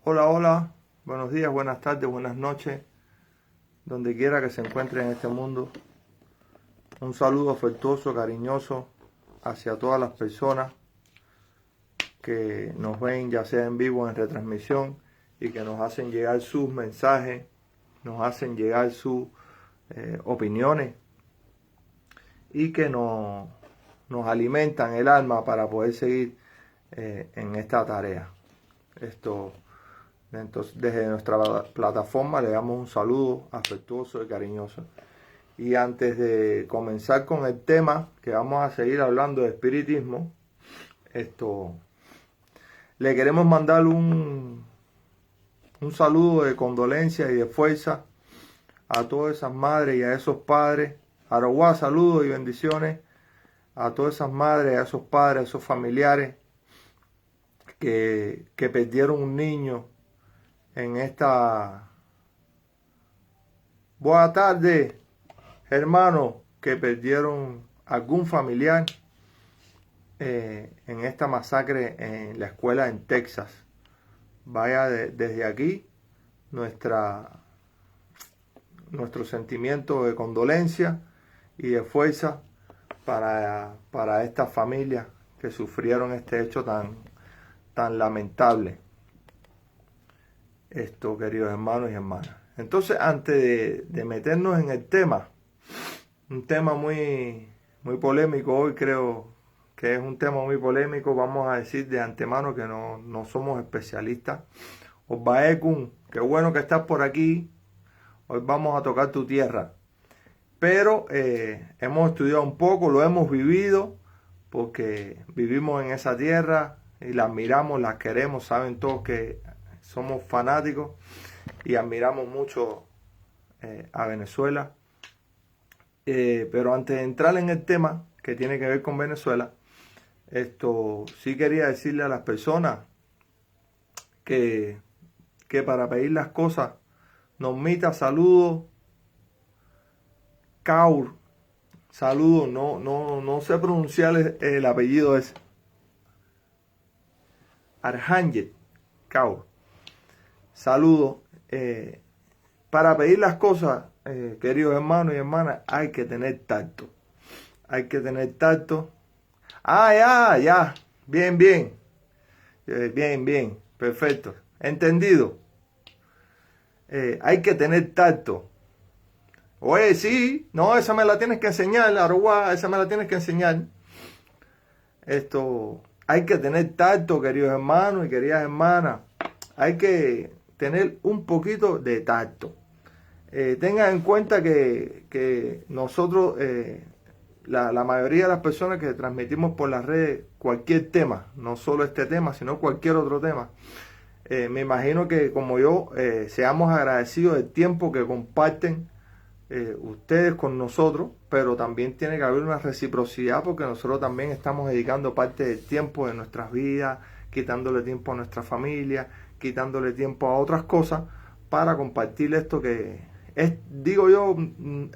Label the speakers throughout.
Speaker 1: Hola, hola, buenos días, buenas tardes, buenas noches, donde quiera que se encuentre en este mundo. Un saludo afectuoso, cariñoso hacia todas las personas que nos ven, ya sea en vivo o en retransmisión, y que nos hacen llegar sus mensajes, nos hacen llegar sus opiniones y que nos alimentan el alma para poder seguir en esta tarea. Entonces, desde nuestra plataforma le damos un saludo afectuoso y cariñoso. Y antes de comenzar con el tema, que vamos a seguir hablando de espiritismo, le queremos mandar un saludo de condolencia y de fuerza a todas esas madres y a esos padres. Aroguá, saludos y bendiciones a todas esas madres, a esos padres, a esos familiares que perdieron un niño en esta... Buenas tardes, hermanos, que perdieron algún familiar en esta masacre en la escuela en Texas. Vaya desde aquí nuestro sentimiento de condolencia y de fuerza para estas familias que sufrieron este hecho tan lamentable. Queridos hermanos y hermanas. Entonces, antes de meternos en el tema, un tema muy polémico hoy, creo que es un tema muy polémico, vamos a decir de antemano que no somos especialistas. Osbaekun, qué bueno que estás por aquí, hoy vamos a tocar tu tierra, pero hemos estudiado un poco, lo hemos vivido, porque vivimos en esa tierra y la admiramos, la queremos, saben todos que somos fanáticos y admiramos mucho a Venezuela. Pero antes de entrar en el tema que tiene que ver con Venezuela, sí quería decirle a las personas que para pedir las cosas, Normita, saludos, Kaur, saludos, no sé pronunciar el apellido ese, Arhangel, Kaur. Saludos. Para pedir las cosas, queridos hermanos y hermanas, hay que tener tacto. Hay que tener tacto. Ya. Bien. Bien. Perfecto. Entendido. Hay que tener tacto. Oye, sí. No, esa me la tienes que enseñar, Aruá. Esa me la tienes que enseñar. Hay que tener tacto, queridos hermanos y queridas hermanas. Hay que tener un poquito de tacto. Tengan en cuenta que nosotros, la mayoría de las personas que transmitimos por las redes cualquier tema, no solo este tema, sino cualquier otro tema, me imagino que como yo, seamos agradecidos del tiempo que comparten ustedes con nosotros, pero también tiene que haber una reciprocidad porque nosotros también estamos dedicando parte del tiempo de nuestras vidas, quitándole tiempo a nuestra familia, quitándole tiempo a otras cosas para compartir esto que es, digo yo,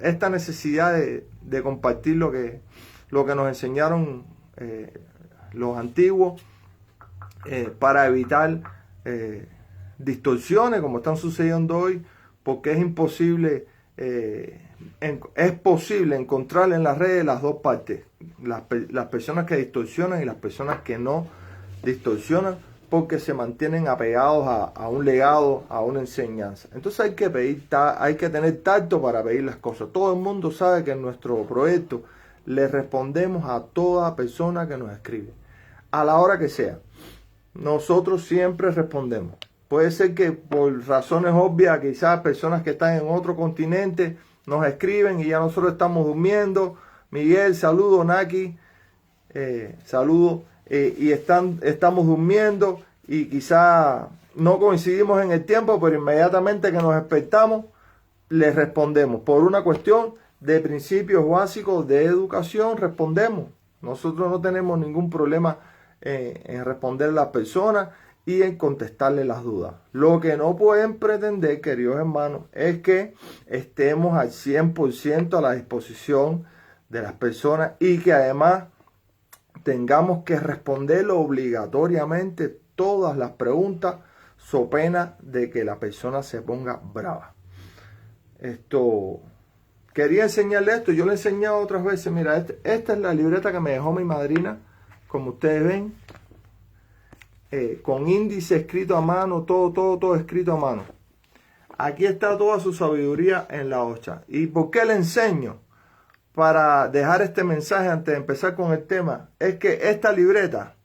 Speaker 1: esta necesidad de compartir lo que nos enseñaron los antiguos para evitar distorsiones como están sucediendo hoy, porque es posible encontrar en las redes las dos partes, las personas que distorsionan y las personas que no distorsionan, porque se mantienen apegados a un legado, a una enseñanza. Entonces hay que tener tacto para pedir las cosas. Todo el mundo sabe que en nuestro proyecto le respondemos a toda persona que nos escribe, a la hora que sea. Nosotros siempre respondemos. Puede ser que por razones obvias, quizás personas que están en otro continente nos escriben y ya nosotros estamos durmiendo. Miguel, saludo, Naki, saludo. Y estamos durmiendo y quizá no coincidimos en el tiempo, pero inmediatamente que nos despertamos, les respondemos. Por una cuestión de principios básicos de educación, respondemos. Nosotros no tenemos ningún problema en responder a las personas y en contestarle las dudas. Lo que no pueden pretender, queridos hermanos, es que estemos al 100% a la disposición de las personas y que además tengamos que responder obligatoriamente todas las preguntas so pena de que la persona se ponga brava. Quería enseñarle esto, yo le he enseñado otras veces. Mira, esta es la libreta que me dejó mi madrina, como ustedes ven, con índice escrito a mano, todo escrito a mano. Aquí está toda su sabiduría en la hoja. ¿Y por qué le enseño? Para dejar este mensaje antes de empezar con el tema, es que esta libreta,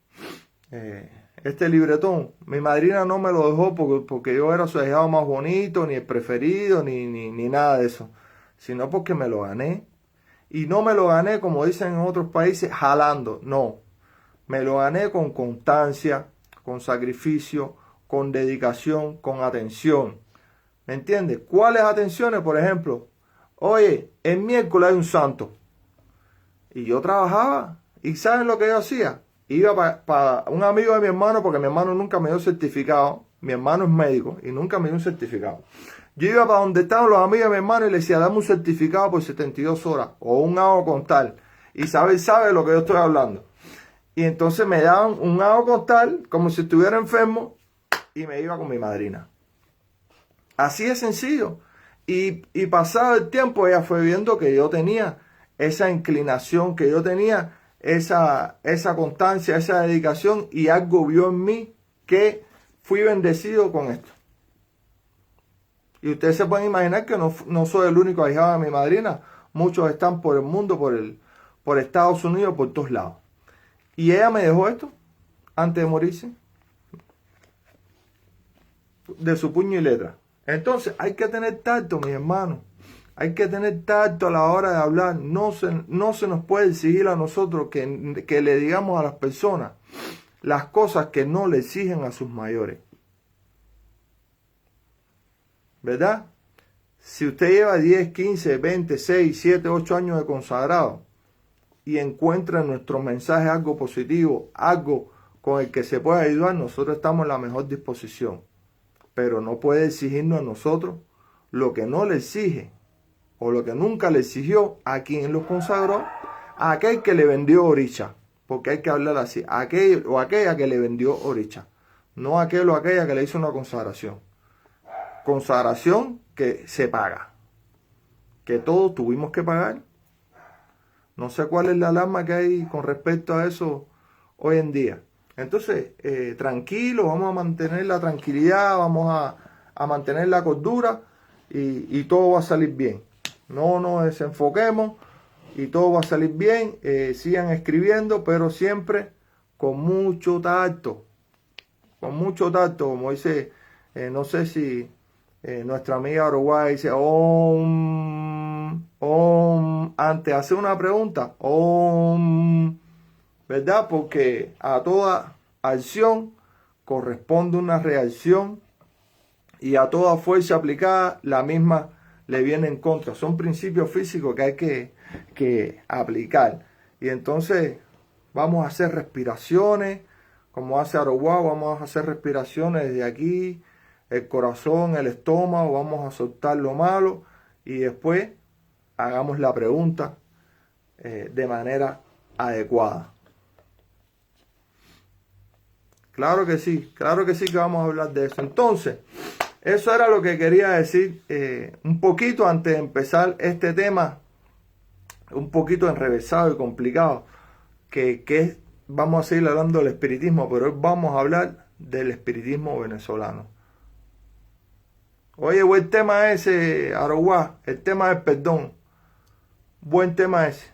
Speaker 1: este libretón, mi madrina no me lo dejó porque yo era su ahijado más bonito, ni el preferido, ni nada de eso, sino porque me lo gané. Y no me lo gané, como dicen en otros países, jalando. No, me lo gané con constancia, con sacrificio, con dedicación, con atención. ¿Me entiendes? ¿Cuáles atenciones? Por ejemplo, oye, el miércoles hay un santo. Y yo trabajaba. ¿Y saben lo que yo hacía? Iba para un amigo de mi hermano, porque mi hermano nunca me dio certificado. Mi hermano es médico y nunca me dio un certificado. Yo iba para donde estaban los amigos de mi hermano y le decía, dame un certificado por 72 horas o un AO con tal. Y sabe lo que yo estoy hablando. Y entonces me daban un AO con tal, como si estuviera enfermo, y me iba con mi madrina. Así de sencillo. Y pasado el tiempo ella fue viendo que yo tenía esa inclinación, que yo tenía esa constancia, esa dedicación, y algo vio en mí que fui bendecido con esto. Y ustedes se pueden imaginar que no soy el único ahijado de mi madrina. Muchos están por el mundo, por Estados Unidos, por todos lados. Y ella me dejó esto antes de morirse, de su puño y letra. Entonces hay que tener tacto, mis hermanos. Hay que tener tacto a la hora de hablar. No se nos puede exigir a nosotros que le digamos a las personas las cosas que no le exigen a sus mayores. ¿Verdad? Si usted lleva 10, 15, 20, 6, 7, 8 años de consagrado y encuentra en nuestro mensaje algo positivo, algo con el que se pueda ayudar, nosotros estamos en la mejor disposición. Pero no puede exigirnos a nosotros lo que no le exige o lo que nunca le exigió a quien lo consagró, a aquel que le vendió oricha, porque hay que hablar así, a aquel o aquella que le vendió oricha, no a aquel o aquella que le hizo una consagración. Consagración que se paga, que todos tuvimos que pagar. No sé cuál es la alarma que hay con respecto a eso hoy en día. Entonces, tranquilo, vamos a mantener la tranquilidad, vamos a mantener la cordura y todo va a salir bien. No nos desenfoquemos y todo va a salir bien. Sigan escribiendo, pero siempre con mucho tacto. Con mucho tacto, como dice, no sé si nuestra amiga Uruguay dice antes de hacer una pregunta, ¿verdad? Porque a toda acción corresponde una reacción y a toda fuerza aplicada la misma le viene en contra. Son principios físicos que hay que aplicar. Y entonces vamos a hacer respiraciones, como hace Aruguá, vamos a hacer respiraciones desde aquí, el corazón, el estómago, vamos a soltar lo malo y después hagamos la pregunta de manera adecuada. Claro que sí que vamos a hablar de eso. Entonces, eso era lo que quería decir un poquito antes de empezar este tema, un poquito enrevesado y complicado, que vamos a seguir hablando del espiritismo, pero hoy vamos a hablar del espiritismo venezolano. Oye, buen tema ese, Aruguá, el tema del perdón. Buen tema ese.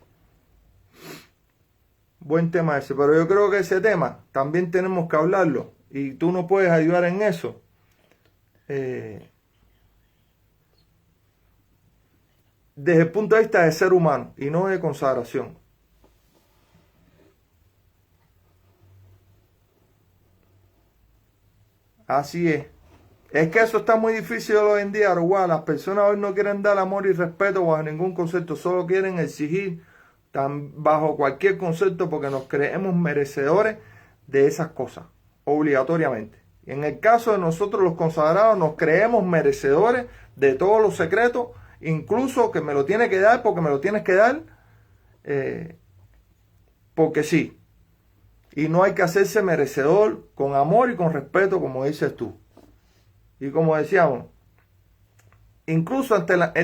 Speaker 1: Buen tema ese, pero yo creo que ese tema también tenemos que hablarlo y tú nos puedes ayudar en eso. Desde el punto de vista de ser humano y no de consagración. Así es. Es que eso está muy difícil hoy en día, Uruguay. Las personas hoy no quieren dar amor y respeto bajo ningún concepto, solo quieren exigir bajo cualquier concepto porque nos creemos merecedores de esas cosas, obligatoriamente. Y en el caso de nosotros los consagrados nos creemos merecedores de todos los secretos, incluso que me lo tiene que dar porque me lo tienes que dar, porque sí. Y no hay que hacerse merecedor con amor y con respeto, como dices tú. Y como decíamos, incluso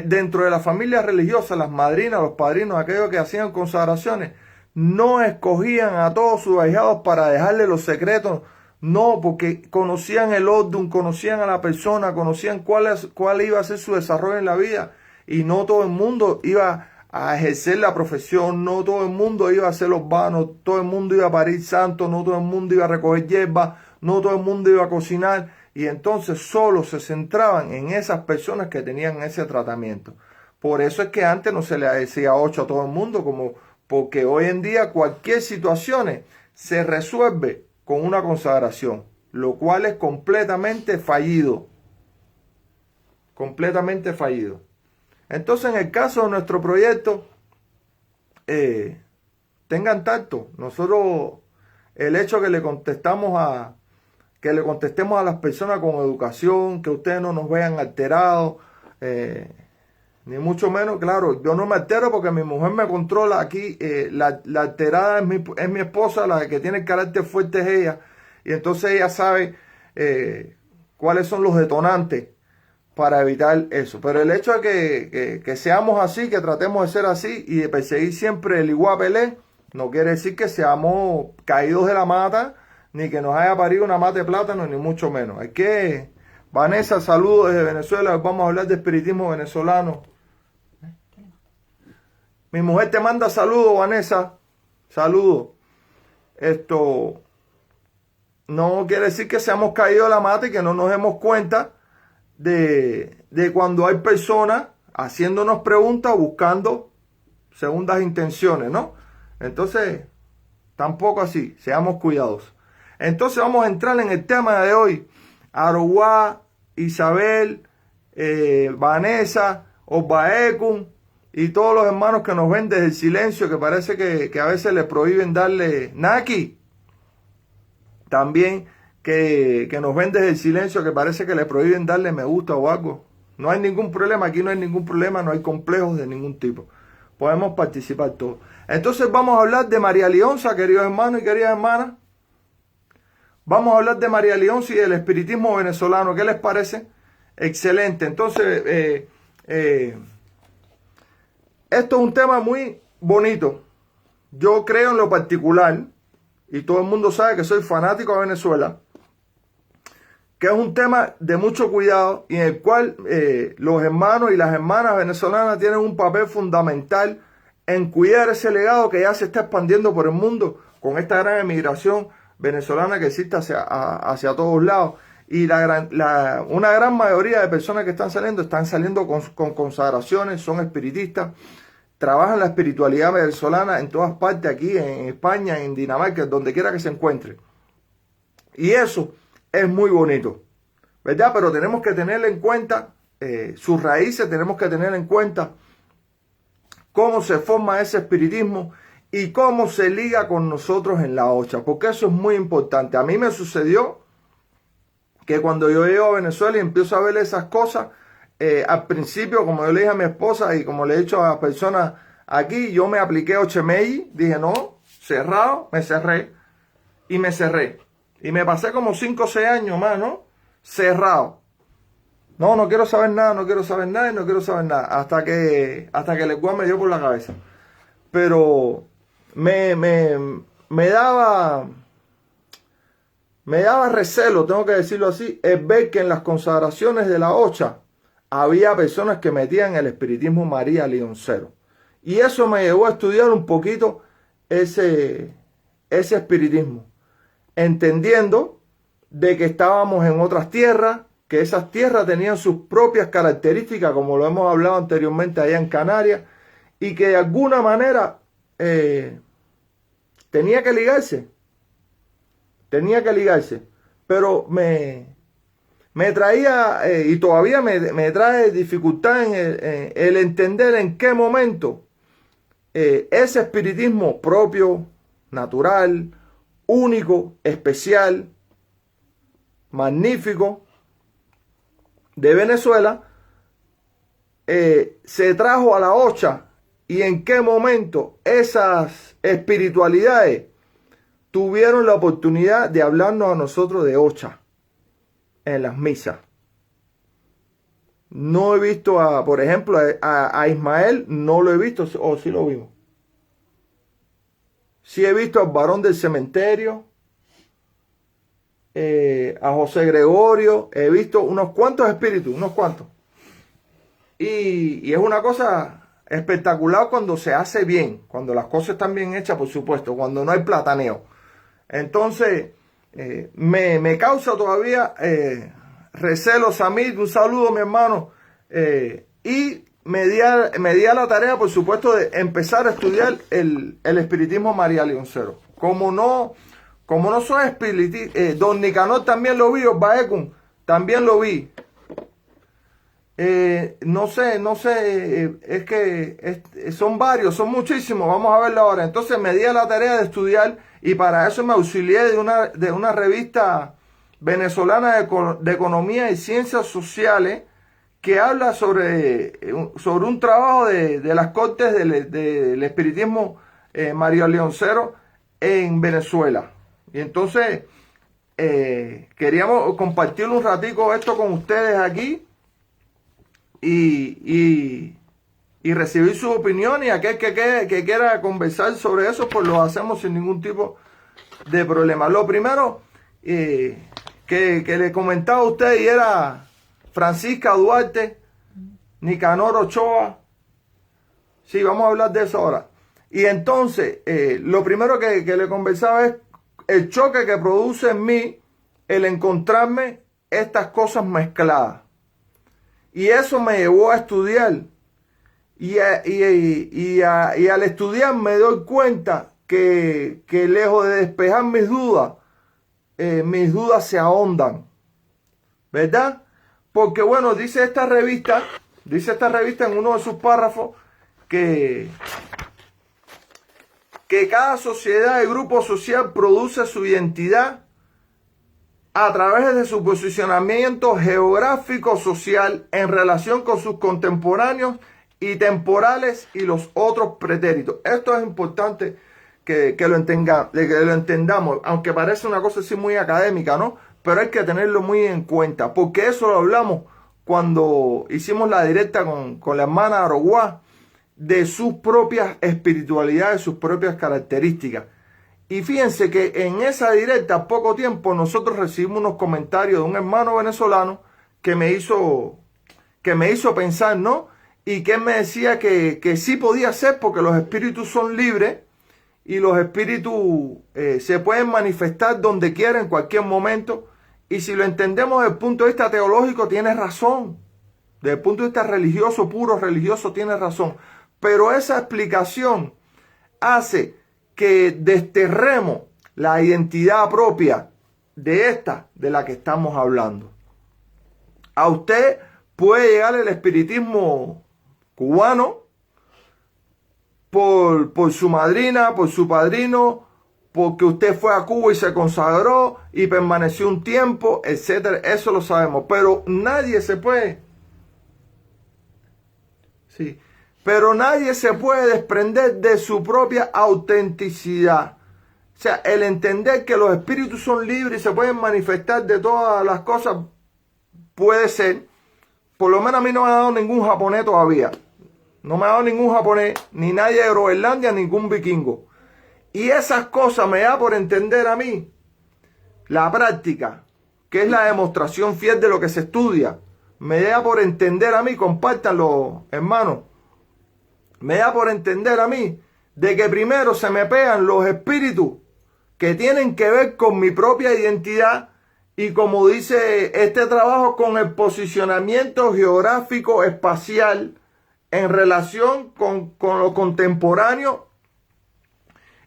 Speaker 1: dentro de la familia religiosa, las madrinas, los padrinos, aquellos que hacían consagraciones, no escogían a todos sus ahijados para dejarle los secretos. No, porque conocían el orden, conocían a la persona, conocían cuál iba a ser su desarrollo en la vida. Y no todo el mundo iba a ejercer la profesión, no todo el mundo iba a hacer los vanos, todo el mundo iba a parir santos, no todo el mundo iba a recoger hierbas, no todo el mundo iba a cocinar. Y entonces solo se centraban en esas personas que tenían ese tratamiento. Por eso es que antes no se le decía 8 a todo el mundo, porque hoy en día cualquier situación se resuelve con una consagración, lo cual es completamente fallido. Completamente fallido. Entonces, en el caso de nuestro proyecto, tengan tacto. Nosotros, el hecho que le contestemos a las personas con educación, que ustedes no nos vean alterados, ni mucho menos. Claro, yo no me altero porque mi mujer me controla aquí. La alterada es mi esposa, la que tiene el carácter fuerte es ella. Y entonces ella sabe cuáles son los detonantes para evitar eso. Pero el hecho de que seamos así, que tratemos de ser así y de perseguir siempre el igual pelé, no quiere decir que seamos caídos de la mata, ni que nos haya parido una mata de plátano, ni mucho menos. Es que, Vanessa, saludos desde Venezuela. Vamos a hablar de espiritismo venezolano. Mi mujer te manda saludos, Vanessa. Saludos. Esto no quiere decir que seamos caídos de la mata y que no nos demos cuenta de cuando hay personas haciéndonos preguntas buscando segundas intenciones, ¿no? Entonces, tampoco así. Seamos cuidadosos. Entonces vamos a entrar en el tema de hoy. Aroguá, Isabel, Vanessa, Osbaekun y todos los hermanos que nos ven desde el silencio, que parece que a veces les prohíben darle Naki. También que nos ven desde el silencio, que parece que le prohíben darle me gusta o algo. No hay ningún problema, aquí no hay ningún problema, no hay complejos de ningún tipo. Podemos participar todos. Entonces vamos a hablar de María Leonza, queridos hermanos y queridas hermanas. Vamos a hablar de María Leonza y del espiritismo venezolano. ¿Qué les parece? Excelente. Entonces, esto es un tema muy bonito. Yo creo en lo particular, y todo el mundo sabe que soy fanático de Venezuela, que es un tema de mucho cuidado y en el cual los hermanos y las hermanas venezolanas tienen un papel fundamental en cuidar ese legado que ya se está expandiendo por el mundo con esta gran emigración venezolana que existe hacia todos lados. Y una gran mayoría de personas que están saliendo con consagraciones, son espiritistas, trabajan la espiritualidad venezolana en todas partes, aquí en España, en Dinamarca, donde quiera que se encuentre. Y eso es muy bonito, ¿verdad? Pero tenemos que tener en cuenta sus raíces, tenemos que tener en cuenta cómo se forma ese espiritismo y cómo se liga con nosotros en la Ocha, porque eso es muy importante. A mí me sucedió que cuando yo llego a Venezuela y empiezo a ver esas cosas, al principio, como yo le dije a mi esposa y como le he dicho a las personas aquí, yo me apliqué Ochemeyi, dije no, cerrado, me cerré. Y me pasé como 5 o 6 años más, ¿no? Cerrado. No quiero saber nada, no quiero saber nada y no quiero saber nada. Hasta que el Ecuador me dio por la cabeza. Pero me daba recelo, tengo que decirlo así, es ver que en las consagraciones de la Ocha había personas que metían el espiritismo María Leoncero. Y eso me llevó a estudiar un poquito ese espiritismo, entendiendo de que estábamos en otras tierras, que esas tierras tenían sus propias características, como lo hemos hablado anteriormente allá en Canarias, y que de alguna manera tenía que ligarse, pero me traía, y todavía me trae dificultad en el entender en qué momento ese espiritismo propio, natural, único, especial, magnífico de Venezuela se trajo a la Ocha, y en qué momento esas espiritualidades tuvieron la oportunidad de hablarnos a nosotros de Ocha en las misas. No he visto, por ejemplo, a Ismael, no lo he visto, o sí lo vimos. Sí he visto al Varón del Cementerio, a José Gregorio, he visto unos cuantos espíritus, unos cuantos. Y es una cosa espectacular cuando se hace bien, cuando las cosas están bien hechas, por supuesto, cuando no hay plataneo. Entonces, me causa todavía recelos a mí. Un saludo, mi hermano. Y me di a la tarea, por supuesto, de empezar a estudiar el espiritismo María Leoncero. Como no soy espiritista, don Nicanor también lo vi, Baekun también lo vi. No sé, es que son varios, son muchísimos, vamos a verlo ahora. Entonces me di a la tarea de estudiar y para eso me auxilié de una revista venezolana de economía y ciencias sociales que habla sobre un trabajo de las cortes del espiritismo María Leoncero en Venezuela. Y entonces queríamos compartir un ratico esto con ustedes aquí. Y recibir su opinión, y aquel que quiera conversar sobre eso, pues lo hacemos sin ningún tipo de problema. Lo primero que le comentaba a usted, y era Francisca Duarte, Nicanor Ochoa. Sí, vamos a hablar de eso ahora. Y entonces, lo primero que le conversaba es el choque que produce en mí el encontrarme estas cosas mezcladas. Y eso me llevó a estudiar. Y al estudiar me doy cuenta que lejos de despejar mis dudas se ahondan. ¿Verdad? Porque bueno, dice esta revista en uno de sus párrafos que cada sociedad y grupo social produce su identidad a través de su posicionamiento geográfico social en relación con sus contemporáneos y temporales y los otros pretéritos. Esto es importante que lo entendamos, aunque parece una cosa así muy académica, ¿no? Pero hay que tenerlo muy en cuenta, porque eso lo hablamos cuando hicimos la directa con la hermana Aroguá, de sus propias espiritualidades, sus propias características. Y fíjense que en esa directa, poco tiempo, nosotros recibimos unos comentarios de un hermano venezolano que me hizo pensar, ¿no? Y que él me decía que sí podía ser, porque los espíritus son libres y los espíritus se pueden manifestar donde quiera, en cualquier momento. Y si lo entendemos desde el punto de vista teológico, tiene razón. Desde el punto de vista religioso, puro religioso, tiene razón. Pero esa explicación hace que desterremos la identidad propia de la que estamos hablando. A usted puede llegar el espiritismo cubano por su madrina, por su padrino, porque usted fue a Cuba y se consagró y permaneció un tiempo, etcétera. Eso lo sabemos, pero nadie se puede. Sí. Pero nadie se puede desprender de su propia autenticidad. O sea, el entender que los espíritus son libres y se pueden manifestar de todas las cosas puede ser. Por lo menos a mí no me ha dado ningún japonés todavía. No me ha dado ningún japonés, ni nadie de Groenlandia, ningún vikingo. Y esas cosas me da por entender a mí la práctica, que es la demostración fiel de lo que se estudia. Me da por entender a mí, compártanlo, hermanos. Me da por entender a mí de que primero se me pegan los espíritus que tienen que ver con mi propia identidad y, como dice este trabajo, con el posicionamiento geográfico espacial en relación con lo contemporáneo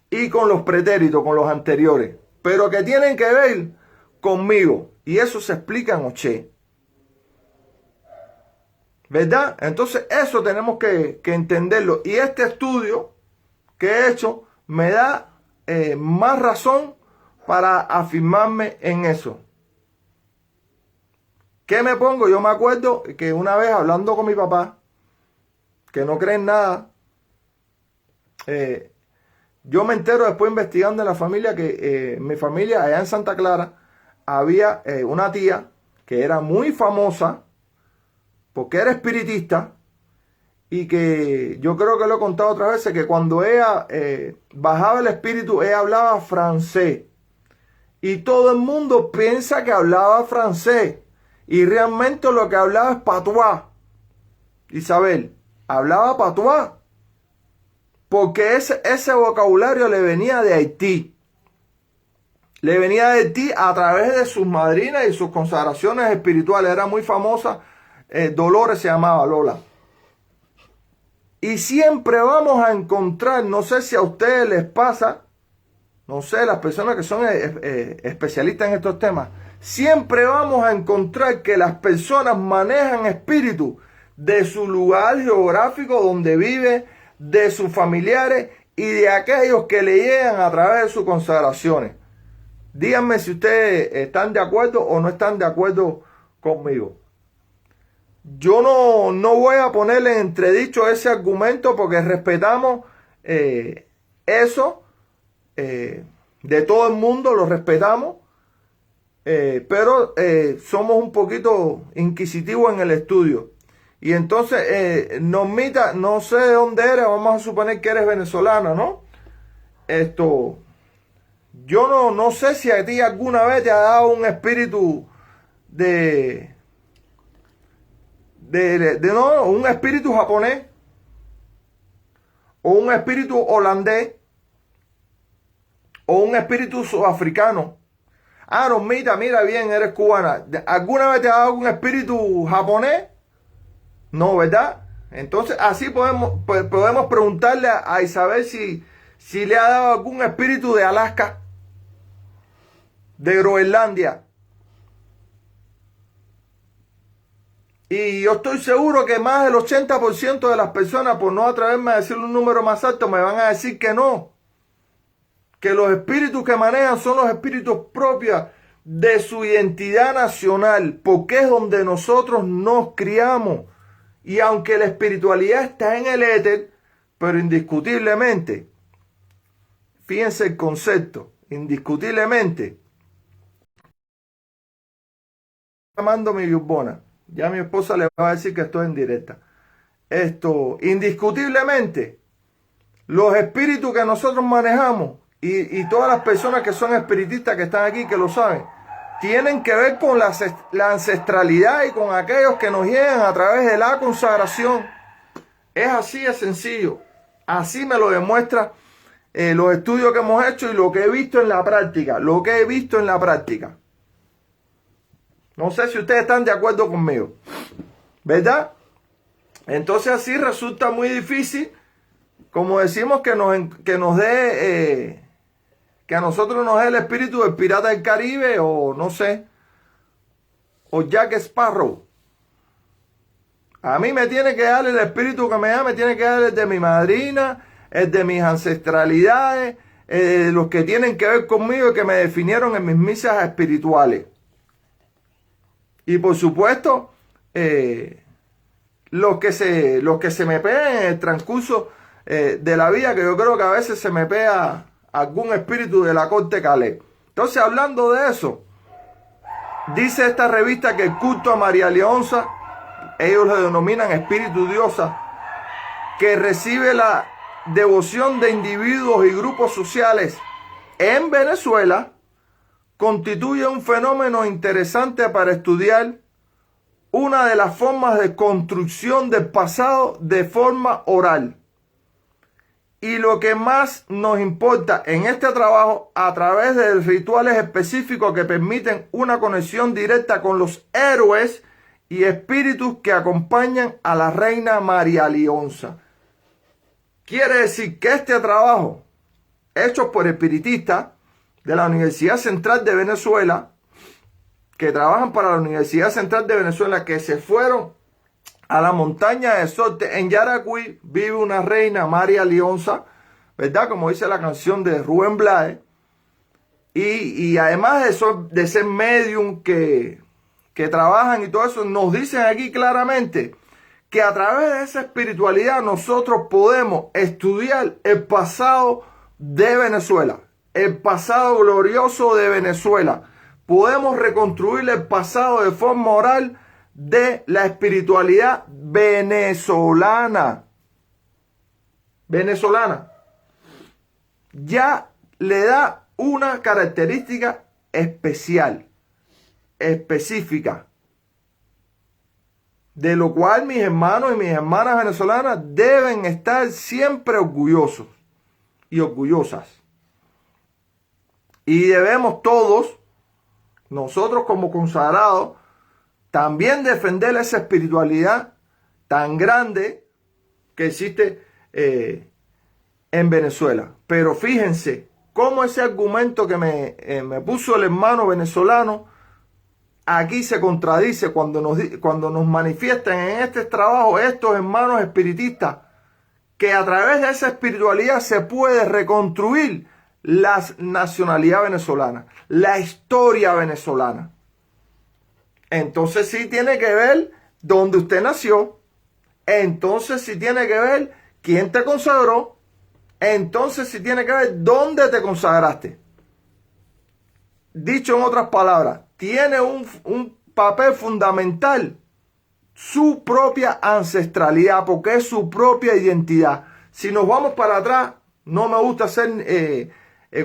Speaker 1: y con los pretéritos, con los anteriores, pero que tienen que ver conmigo. Y eso se explica en Oché. ¿Verdad? Entonces eso tenemos que entenderlo. Y este estudio que he hecho me da más razón para afirmarme en eso. ¿Qué me pongo? Yo me acuerdo que una vez hablando con mi papá, que no cree en nada, yo me entero después investigando en la familia que mi familia allá en Santa Clara había una tía que era muy famosa, porque era espiritista, y que yo creo que lo he contado otras veces, que cuando ella bajaba el espíritu, ella hablaba francés. Y todo el mundo piensa que hablaba francés. Y realmente lo que hablaba es patuá. Isabel, hablaba patuá. Porque ese vocabulario le venía de Haití. Le venía de Haití a través de sus madrinas y sus consagraciones espirituales. Era muy famosa. Dolores se llamaba, Lola. Y siempre vamos a encontrar, no sé si a ustedes les pasa, no sé, las personas que son especialistas en estos temas, siempre vamos a encontrar que las personas manejan espíritu de su lugar geográfico donde vive, de sus familiares y de aquellos que le llegan a través de sus consagraciones. Díganme si ustedes están de acuerdo o no están de acuerdo conmigo. Yo no voy a ponerle en entredicho ese argumento porque respetamos eso de todo el mundo, lo respetamos, pero somos un poquito inquisitivos en el estudio. Y entonces, Normita, no sé de dónde eres, vamos a suponer que eres venezolana, ¿no? Yo no sé si a ti alguna vez te ha dado un espíritu no, un espíritu japonés o un espíritu holandés o un espíritu sudafricano. Ah, Normita, mira bien, eres cubana. ¿Alguna vez te ha dado un espíritu japonés? No, ¿verdad? Entonces así podemos preguntarle a Isabel si le ha dado algún espíritu de Alaska, de Groenlandia. Y yo estoy seguro que más del 80% de las personas, por no atreverme a decir un número más alto, me van a decir que no. Que los espíritus que manejan son los espíritus propios de su identidad nacional, porque es donde nosotros nos criamos. Y aunque la espiritualidad está en el éter, pero indiscutiblemente, fíjense el concepto, indiscutiblemente, llamando mi Yurbona. Ya mi esposa le va a decir que estoy en directa. Indiscutiblemente, los espíritus que nosotros manejamos y todas las personas que son espiritistas que están aquí, que lo saben, tienen que ver con la ancestralidad y con aquellos que nos llegan a través de la consagración. Es así de sencillo. Así me lo demuestra los estudios que hemos hecho y lo que he visto en la práctica. No sé si ustedes están de acuerdo conmigo, ¿verdad? Entonces así resulta muy difícil, como decimos, que a nosotros nos dé el espíritu del pirata del Caribe o no sé, o Jack Sparrow. A mí me tiene que dar el espíritu que me da, me tiene que dar el de mi madrina, el de mis ancestralidades, los que tienen que ver conmigo y que me definieron en mis misas espirituales. Y por supuesto, los que se me pegan en el transcurso de la vida, que yo creo que a veces se me pega algún espíritu de la corte Calais. Entonces, hablando de eso, dice esta revista que el culto a María Leonza, ellos lo denominan espíritu diosa, que recibe la devoción de individuos y grupos sociales en Venezuela, constituye un fenómeno interesante para estudiar una de las formas de construcción del pasado de forma oral. Y lo que más nos importa en este trabajo, a través de rituales específicos que permiten una conexión directa con los héroes y espíritus que acompañan a la reina María Leonza. Quiere decir que este trabajo, hecho por espiritistas de la Universidad Central de Venezuela, que trabajan para la Universidad Central de Venezuela, que se fueron a la montaña de Sorte. En Yaracuy vive una reina, María Leonza, ¿verdad? Como dice la canción de Rubén Blades. Y además de ser medium que trabajan y todo eso, nos dicen aquí claramente que a través de esa espiritualidad nosotros podemos estudiar el pasado de Venezuela, el pasado glorioso de Venezuela. Podemos reconstruir el pasado de forma oral de la espiritualidad venezolana. Ya le da una característica especial, específica, de lo cual mis hermanos y mis hermanas venezolanas deben estar siempre orgullosos y orgullosas. Y debemos todos, nosotros como consagrados, también defender esa espiritualidad tan grande que existe en Venezuela. Pero fíjense cómo ese argumento que me puso el hermano venezolano aquí se contradice cuando nos manifiestan en este trabajo estos hermanos espiritistas que a través de esa espiritualidad se puede reconstruir la nacionalidad venezolana, la historia venezolana. Entonces sí tiene que ver dónde usted nació, entonces sí tiene que ver quién te consagró, entonces sí tiene que ver dónde te consagraste. Dicho en otras palabras, tiene un papel fundamental su propia ancestralidad, porque es su propia identidad. Si nos vamos para atrás, no me gusta hacer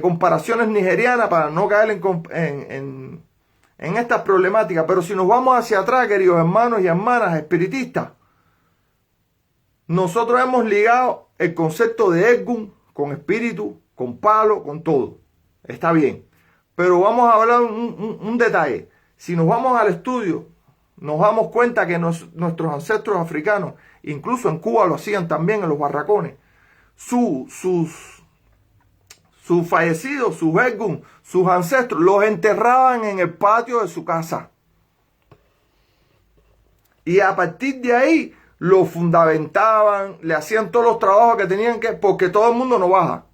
Speaker 1: comparaciones nigerianas para no caer en estas problemáticas, pero si nos vamos hacia atrás, queridos hermanos y hermanas espiritistas, nosotros hemos ligado el concepto de Egún con espíritu, con palo, con todo. Está bien. Pero vamos a hablar un detalle. Si nos vamos al estudio, nos damos cuenta que nuestros ancestros africanos, incluso en Cuba lo hacían también en los barracones, sus fallecidos, sus Egún, sus ancestros, los enterraban en el patio de su casa. Y a partir de ahí lo fundamentaban, le hacían todos los trabajos que tenían que, porque todo el mundo no baja,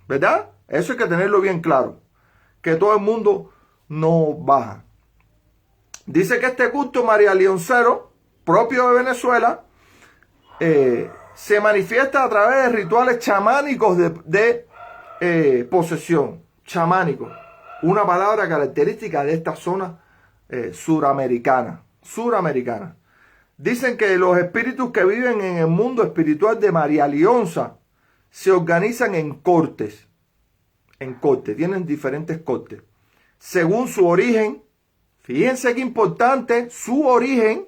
Speaker 1: ¿verdad? Eso hay que tenerlo bien claro, que todo el mundo no baja. Dice que este culto marialioncero, propio de Venezuela, se manifiesta a través de rituales chamánicos de posesión. Chamánico, una palabra característica de esta zona suramericana. Dicen que los espíritus que viven en el mundo espiritual de María Leonza se organizan en cortes. Tienen diferentes cortes. Según su origen, fíjense qué importante, su origen,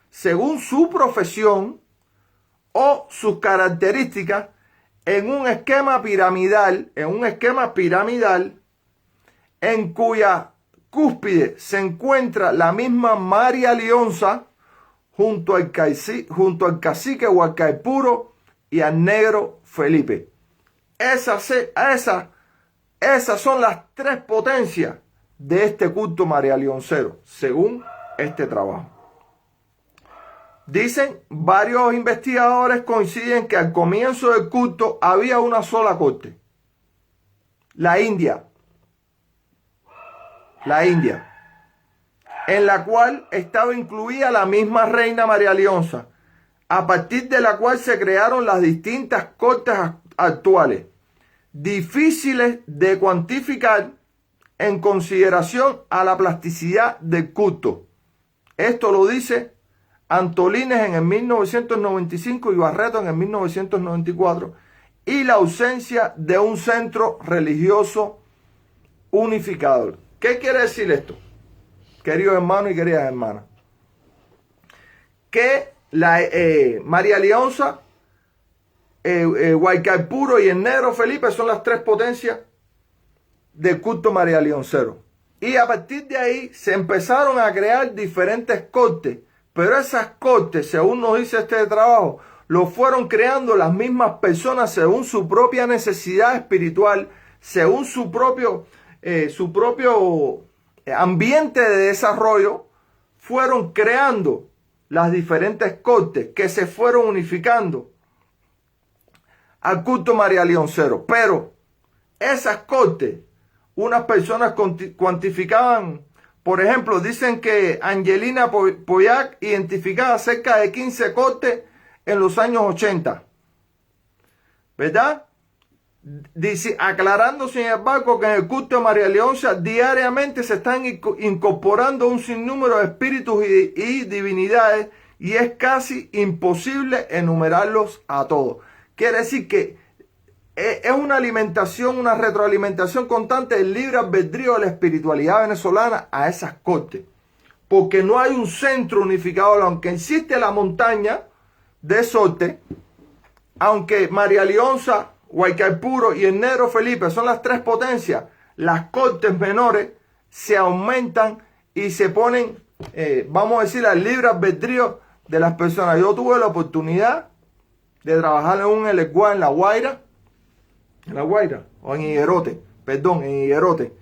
Speaker 1: según su profesión o sus características, en un esquema piramidal, en cuya cúspide se encuentra la misma María Leonza, junto al cacique Huaycaipuro y al negro Felipe. Esas son las tres potencias de este culto marialioncero, según este trabajo. Dicen, varios investigadores coinciden que al comienzo del culto había una sola corte. La India, en la cual estaba incluida la misma reina María Leonza, a partir de la cual se crearon las distintas cortes actuales, difíciles de cuantificar en consideración a la plasticidad del culto. Esto lo dice Antolines en el 1995 y Barreto en el 1994, y la ausencia de un centro religioso unificador. ¿Qué quiere decir esto, queridos hermanos y queridas hermanas? Que la María Leonza, Huaycaipuro y el negro Felipe son las tres potencias del culto marialioncero. Y a partir de ahí se empezaron a crear diferentes cortes, pero esas cortes, según nos dice este trabajo, lo fueron creando las mismas personas según su propia necesidad espiritual, según su propio ambiente de desarrollo, fueron creando las diferentes cortes que se fueron unificando al culto marialioncero. Pero esas cortes, unas personas cuantificaban, por ejemplo, dicen que Angelina Pollack identificaba cerca de 15 cortes en los años 80, ¿verdad? Dice, aclarando sin embargo que en el culto de María Leonza diariamente se están incorporando un sinnúmero de espíritus y divinidades y es casi imposible enumerarlos a todos. Quiere decir que es una alimentación, una retroalimentación constante del libre albedrío de la espiritualidad venezolana a esas cortes. Porque no hay un centro unificado, aunque existe la montaña de Sorte, aunque María Leonza, Guaycaipuro y el Negro Felipe son las tres potencias, las cortes menores se aumentan y se ponen, vamos a decir, al libre albedrío de las personas. Yo tuve la oportunidad de trabajar en un Elegua en La Guaira, o en Higuerote, en Higuerote.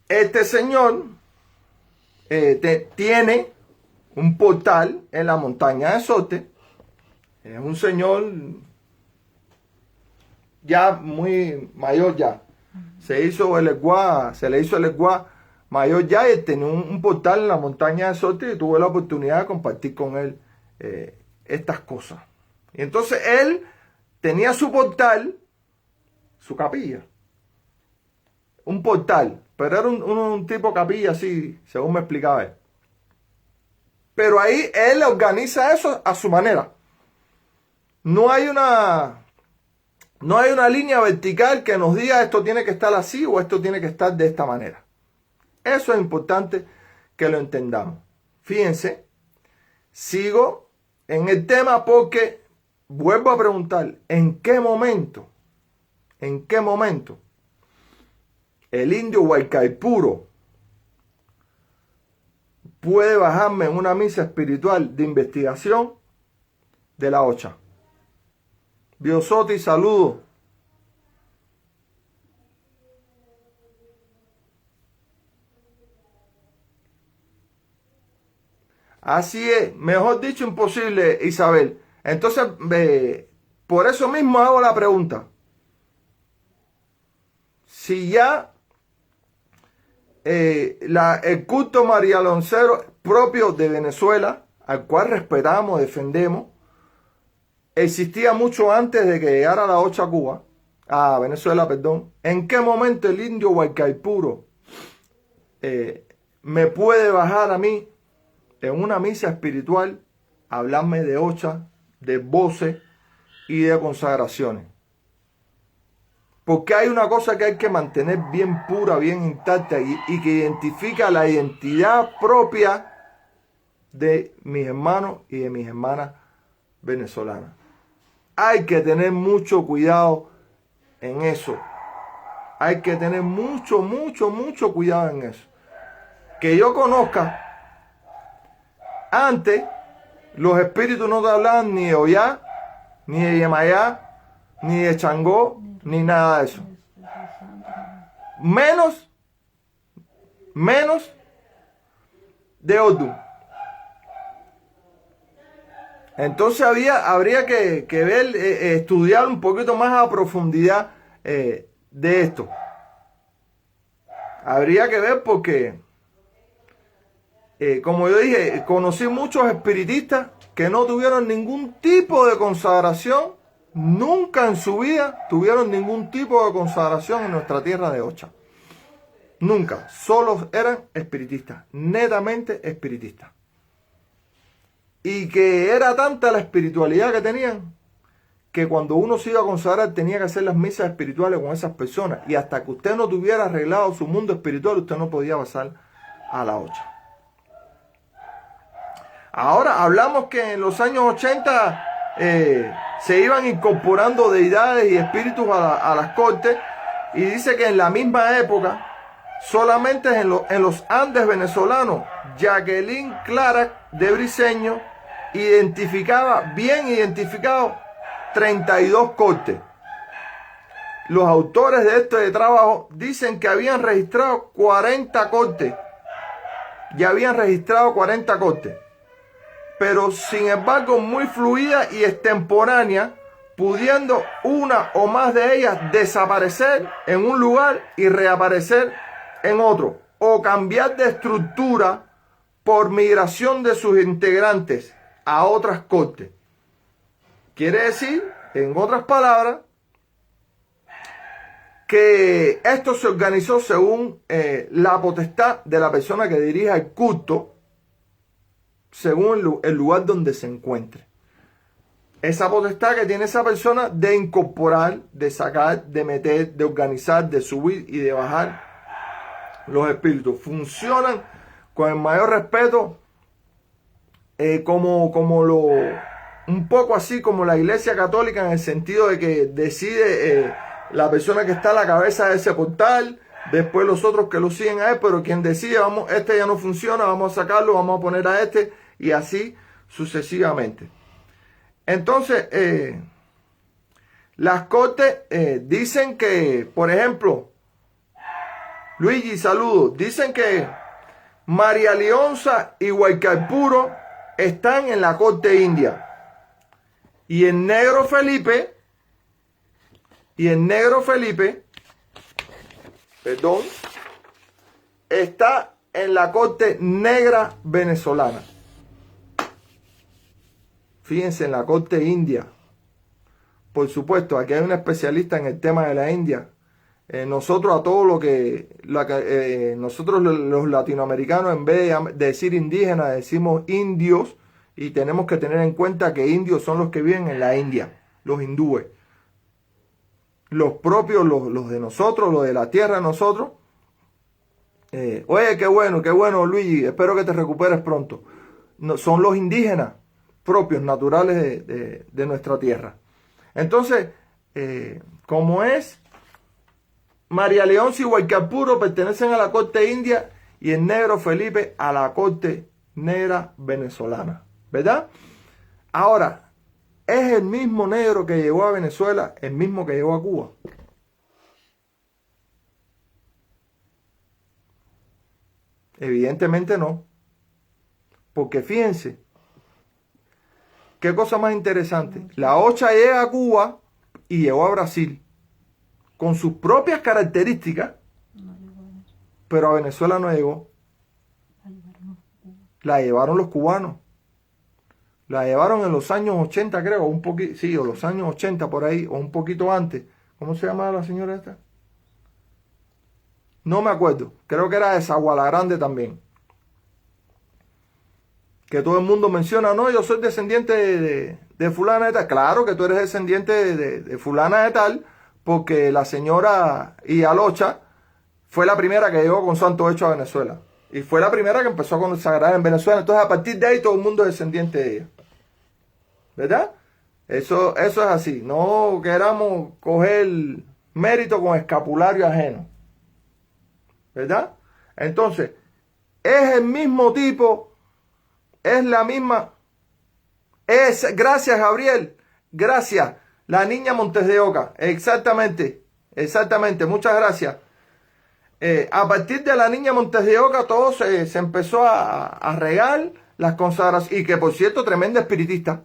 Speaker 1: Este señor tiene un portal en la montaña de Sorte. Es un señor ya muy mayor ya. Se le hizo el Elegua mayor ya y tenía un portal en la montaña de Sorte y tuve la oportunidad de compartir con él estas cosas. Y entonces él tenía su portal, su capilla. Un portal, pero era un tipo capilla así, según me explicaba él. Pero ahí él organiza eso a su manera. No hay una línea vertical que nos diga esto tiene que estar así o esto tiene que estar de esta manera. Eso es importante que lo entendamos. Fíjense, sigo en el tema porque vuelvo a preguntar, ¿en qué momento el indio Guaycaipuro puede bajarme en una misa espiritual de investigación de la OCHA? Biosoti, saludos. Así es, mejor dicho, imposible, Isabel. Entonces, por eso mismo hago la pregunta. Si ya el culto marialoncero propio de Venezuela, al cual respetamos, defendemos, existía mucho antes de que llegara la OCHA a Cuba, a Venezuela, perdón. ¿En qué momento el indio Guaycaipuro me puede bajar a mí en una misa espiritual, hablarme de OCHA, de voces y de consagraciones? Porque hay una cosa que hay que mantener bien pura, bien intacta y que identifica la identidad propia de mis hermanos y de mis hermanas venezolanas. Hay que tener mucho cuidado en eso. Hay que tener mucho cuidado en eso. Que yo conozca, antes los espíritus no te hablaban ni de Oyá, ni de Yemayá, ni de Changó, ni nada de eso. Menos de Odu. Entonces habría que ver, estudiar un poquito más a profundidad de esto. Habría que ver porque, como yo dije, conocí muchos espiritistas que no tuvieron ningún tipo de consagración, nunca en su vida tuvieron ningún tipo de consagración en nuestra tierra de Ocha. Nunca, solo eran espiritistas, netamente espiritistas. Y que era tanta la espiritualidad que tenían, que cuando uno se iba a consagrar tenía que hacer las misas espirituales con esas personas. Y hasta que usted no tuviera arreglado su mundo espiritual, usted no podía pasar a la Ocha. Ahora hablamos que en los años 80 se iban incorporando deidades y espíritus a las cortes. Y dice que en la misma época, solamente en los Andes venezolanos, Jacqueline Clara de Briceño bien identificado 32 cortes. Los autores de este trabajo dicen que habían registrado 40 cortes. Ya habían registrado 40 cortes. Pero sin embargo muy fluida y extemporánea, pudiendo una o más de ellas desaparecer en un lugar y reaparecer en otro, o cambiar de estructura por migración de sus integrantes a otras cortes. Quiere decir, en otras palabras, que esto se organizó según la potestad de la persona que dirija el culto, según el lugar donde se encuentre. Esa potestad que tiene esa persona de incorporar, de sacar, de meter, de organizar, de subir y de bajar los espíritus. Funcionan con el mayor respeto, un poco así como la Iglesia Católica, en el sentido de que decide la persona que está a la cabeza de ese portal, después los otros que lo siguen a él, pero quien decide, vamos, este ya no funciona, vamos a sacarlo, vamos a poner a este, y así sucesivamente. Entonces, las cortes dicen que, por ejemplo, Luigi, saludos, dicen que María Leonza y Guaycaipuro están en la corte india. Y el negro Felipe, perdón, está en la corte negra venezolana. Fíjense, en la corte india. Por supuesto, aquí hay un especialista en el tema de la India. Nosotros a todo nosotros los latinoamericanos, en vez de decir indígenas, decimos indios, y tenemos que tener en cuenta que indios son los que viven en la India, los hindúes. Los propios, los de nosotros, los de la tierra de nosotros. Oye, qué bueno, Luigi, espero que te recuperes pronto. No, son los indígenas propios, naturales de nuestra tierra. Entonces, como es, María Leonza y Guaycaipuro pertenecen a la corte india y el negro Felipe a la corte negra venezolana, ¿verdad? Ahora, ¿es el mismo negro que llegó a Venezuela el mismo que llegó a Cuba? Evidentemente no. Porque fíjense, qué cosa más interesante. La Ocha llega a Cuba y llegó a Brasil con sus propias características, pero a Venezuela no llegó. La llevaron los cubanos. La llevaron en los años 80, creo, un poquito, sí, o los años 80 por ahí, o un poquito antes. ¿Cómo se llamaba la señora esta? No me acuerdo. Creo que era de Zaguala Grande también. Que todo el mundo menciona, no, yo soy descendiente de fulana de tal. Claro que tú eres descendiente de fulana de tal, porque la señora Ialocha fue la primera que llegó con santo hecho a Venezuela. Y fue la primera que empezó a consagrar en Venezuela. Entonces, a partir de ahí, todo el mundo es descendiente de ella. ¿Verdad? Eso es así. No queramos coger mérito con escapulario ajeno. ¿Verdad? Entonces, es el mismo tipo, es la misma. Gracias, Gabriel. Gracias. La niña Montes de Oca. Exactamente. Muchas gracias. A partir de la niña Montes de Oca todo se empezó a regar las consagraciones. Y que, por cierto, tremenda espiritista.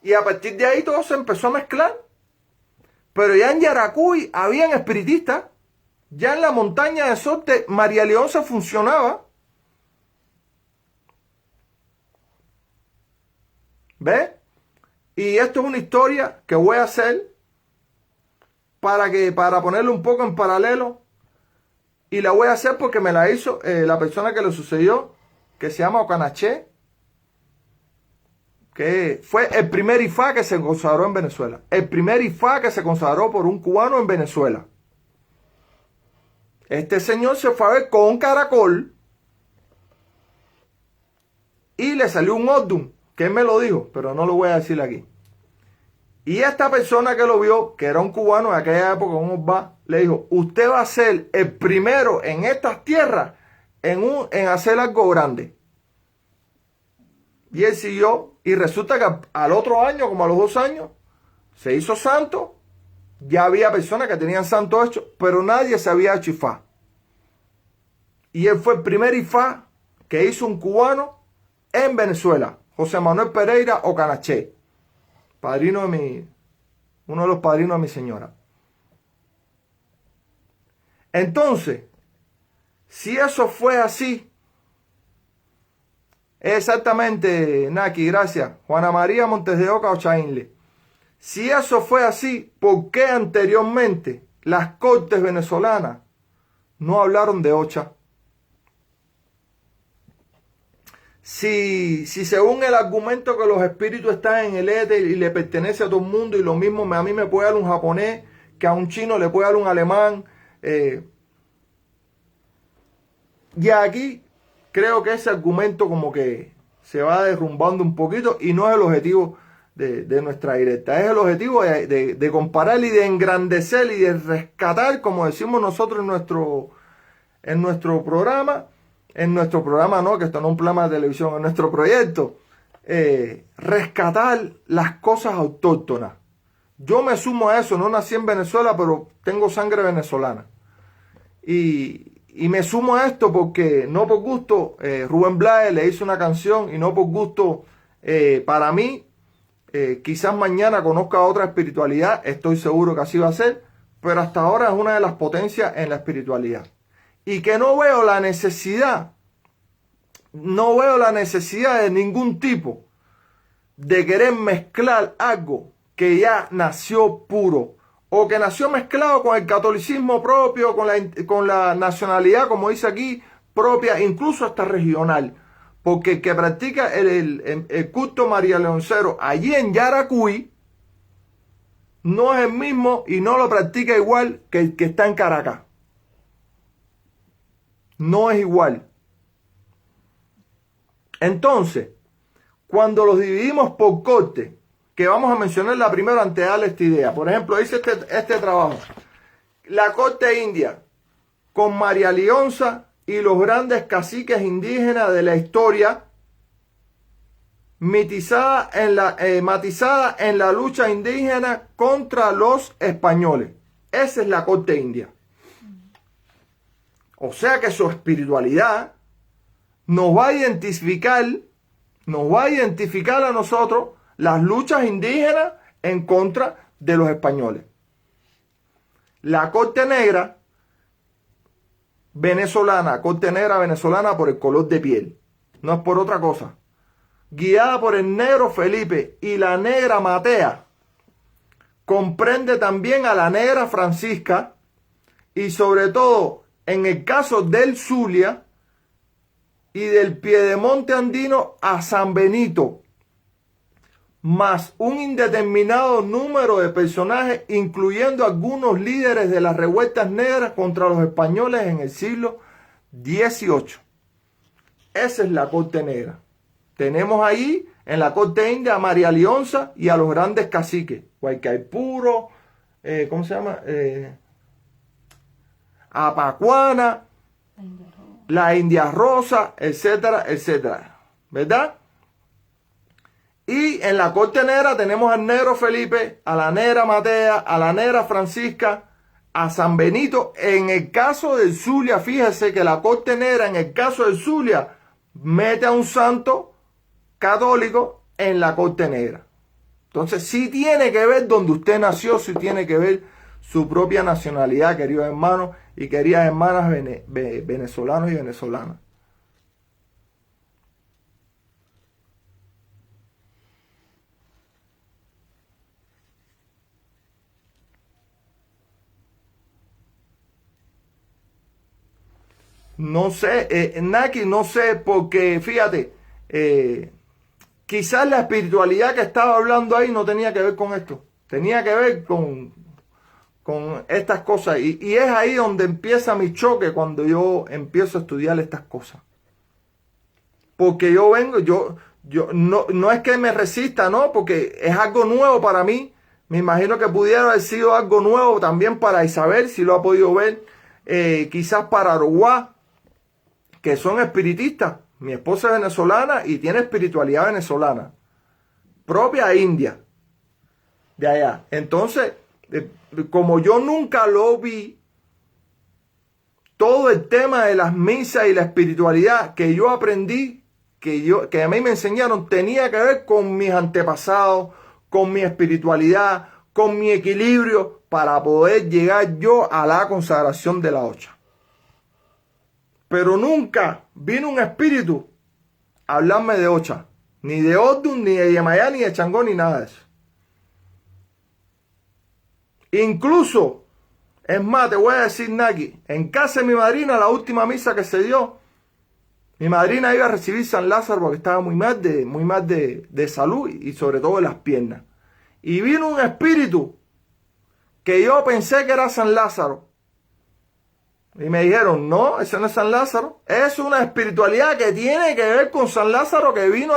Speaker 1: Y a partir de ahí todo se empezó a mezclar. Pero ya en Yaracuy habían espiritistas. Ya en la montaña de Sorte María Leonza funcionaba. ¿Ves? Y esto es una historia que voy a hacer para ponerlo un poco en paralelo. Y la voy a hacer porque me la hizo la persona que le sucedió, que se llama Ocanaché, que fue el primer Ifá que se consagró en Venezuela. El primer Ifá que se consagró por un cubano en Venezuela. Este señor se fue a ver con un caracol y le salió un Odum, que él me lo dijo, pero no lo voy a decir aquí. Y esta persona que lo vio, que era un cubano de aquella época, un Obá, le dijo, usted va a ser el primero en estas tierras en hacer algo grande. Y él siguió, y resulta que al otro año, como a los 2 años, se hizo santo. Ya había personas que tenían santo hecho, pero nadie se había hecho Ifá. Y él fue el primer Ifá que hizo un cubano en Venezuela, José Manuel Pereira Ocanaché, uno de los padrinos de mi señora. Entonces, si eso fue así, exactamente, Naki, gracias. Juana María Montes de Oca Ochainle. Si eso fue así, ¿por qué anteriormente las cortes venezolanas no hablaron de Ocha? Si según el argumento que los espíritus están en el éter y le pertenece a todo el mundo, y lo mismo a mí me puede dar un japonés, que a un chino le puede dar un alemán, y aquí creo que ese argumento como que se va derrumbando un poquito y no es el objetivo de nuestra directa. Es el objetivo de comparar y de engrandecer y de rescatar, como decimos nosotros en nuestro programa. En nuestro programa, no, que esto no es un programa de televisión, en nuestro proyecto, rescatar las cosas autóctonas. Yo me sumo a eso, no nací en Venezuela, pero tengo sangre venezolana. Y me sumo a esto porque, no por gusto, Rubén Blades le hizo una canción, y no por gusto, para mí, quizás mañana conozca otra espiritualidad, estoy seguro que así va a ser, pero hasta ahora es una de las potencias en la espiritualidad. Y que no veo la necesidad de ningún tipo de querer mezclar algo que ya nació puro, o que nació mezclado con el catolicismo propio, con la nacionalidad, como dice aquí, propia, incluso hasta regional. Porque el que practica el culto marialeoncero allí en Yaracuy no es el mismo y no lo practica igual que el que está en Caracas. No es igual. Entonces, cuando los dividimos por corte, que vamos a mencionar la primera antes de darle esta idea. Por ejemplo, dice este trabajo. La corte india, con María Leonza y los grandes caciques indígenas de la historia, matizada en la lucha indígena contra los españoles. Esa es la corte india. O sea que su espiritualidad nos va a identificar a nosotros las luchas indígenas en contra de los españoles. La corte negra venezolana por el color de piel, no es por otra cosa. Guiada por el negro Felipe y la negra Matea, comprende también a la negra Francisca y sobre todo en el caso del Zulia y del Piedemonte andino a San Benito, más un indeterminado número de personajes, incluyendo algunos líderes de las revueltas negras contra los españoles en el siglo XVIII. Esa es la corte negra. Tenemos ahí en la corte india a María Leonza y a los grandes caciques, Guaycaipuro, ¿cómo se llama? Apacuana, la India Rosa, etcétera, etcétera. ¿Verdad? Y en la corte negra tenemos al negro Felipe, a la negra Matea, a la negra Francisca, a San Benito. En el caso del Zulia, fíjese que la corte negra, en el caso del Zulia, mete a un santo católico en la corte negra. Entonces, sí tiene que ver donde usted nació, sí tiene que ver su propia nacionalidad, queridos hermanos y queridas hermanas venezolanos y venezolanas. No sé, Naki, no sé, porque fíjate, quizás la espiritualidad que estaba hablando ahí no tenía que ver con esto, tenía que ver con estas cosas. Y es ahí donde empieza mi choque cuando yo empiezo a estudiar estas cosas. Porque yo no es que me resista, ¿no? Porque es algo nuevo para mí. Me imagino que pudiera haber sido algo nuevo también para Isabel, si lo ha podido ver. Quizás para Aruguá, que son espiritistas. Mi esposa es venezolana y tiene espiritualidad venezolana, propia india, de allá. Entonces, como yo nunca lo vi, todo el tema de las misas y la espiritualidad que yo aprendí, que a mí me enseñaron, tenía que ver con mis antepasados, con mi espiritualidad, con mi equilibrio, para poder llegar yo a la consagración de la Ocha. Pero nunca vino un espíritu a hablarme de Ocha, ni de Odun, ni de Yemayá, ni de Changó, ni nada de eso. Incluso, es más, te voy a decir, Naki, en casa de mi madrina, la última misa que se dio, mi madrina iba a recibir San Lázaro porque estaba muy mal de salud y sobre todo de las piernas. Y vino un espíritu que yo pensé que era San Lázaro. Y me dijeron, no, ese no es San Lázaro. Es una espiritualidad que tiene que ver con San Lázaro que vino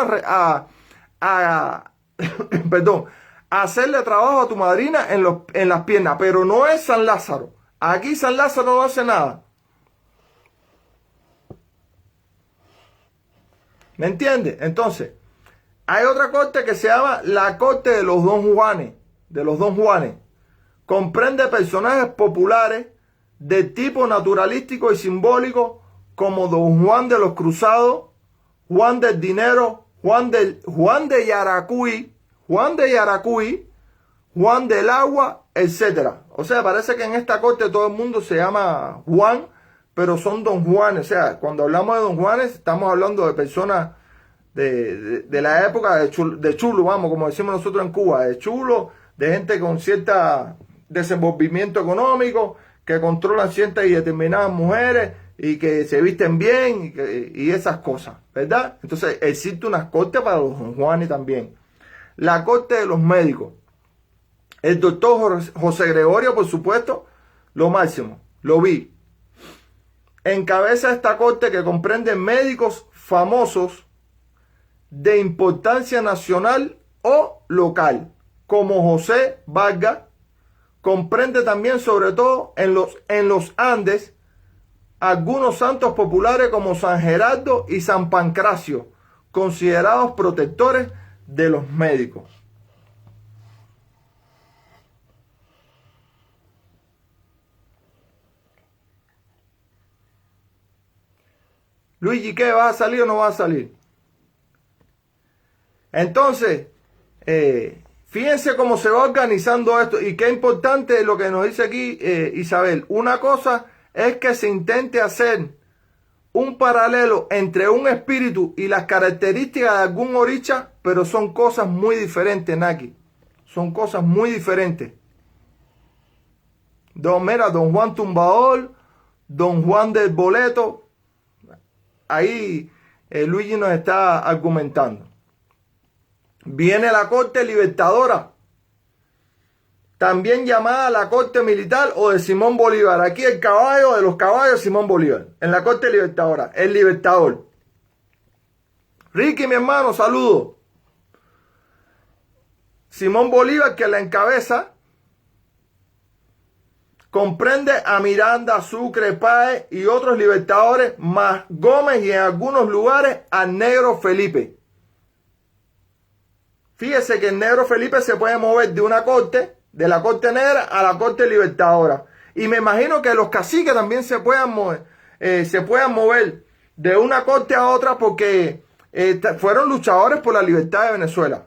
Speaker 1: perdón, a hacerle trabajo a tu madrina en las piernas. Pero no es San Lázaro. Aquí San Lázaro no hace nada. ¿Me entiendes? Entonces, hay otra corte que se llama la corte de los Don Juanes. De los Don Juanes. Comprende personajes populares de tipo naturalístico y simbólico como Don Juan de los Cruzados, Juan del Dinero, Juan de Yaracuy, Juan del Agua, etcétera. O sea, parece que en esta corte todo el mundo se llama Juan, pero son Don Juanes. O sea, cuando hablamos de Don Juanes, estamos hablando de personas de la época de chulo, vamos, como decimos nosotros en Cuba, de chulo, de gente con cierto desenvolvimiento económico, que controlan ciertas y determinadas mujeres y que se visten bien y esas cosas, ¿verdad? Entonces existe una corte para los Don Juanes también. La corte de los médicos. El doctor José Gregorio, por supuesto, lo máximo, lo vi. Encabeza esta corte que comprende médicos famosos de importancia nacional o local, como José Vargas. Comprende también, sobre todo, en los Andes, algunos santos populares como San Gerardo y San Pancracio, considerados protectores de los médicos. Luigi, ¿qué? ¿Va a salir o no va a salir? Entonces, fíjense cómo se va organizando esto y qué importante es lo que nos dice aquí Isabel. Una cosa es que se intente hacer un paralelo entre un espíritu y las características de algún oricha, pero son cosas muy diferentes, Naki. Son cosas muy diferentes. Mira, Don Juan Tumbador, Don Juan del Boleto. Ahí Luigi nos está argumentando. Viene la corte libertadora, también llamada la corte militar o de Simón Bolívar. Aquí el caballo de los caballos, Simón Bolívar. En la corte libertadora, el libertador. Ricky, mi hermano, saludo. Simón Bolívar, que la encabeza, comprende a Miranda, Sucre, Páez y otros libertadores, más Gómez y en algunos lugares al negro Felipe. Fíjese que el negro Felipe se puede mover de una corte, de la corte negra a la corte libertadora. Y me imagino que los caciques también se puedan mover de una corte a otra porque fueron luchadores por la libertad de Venezuela,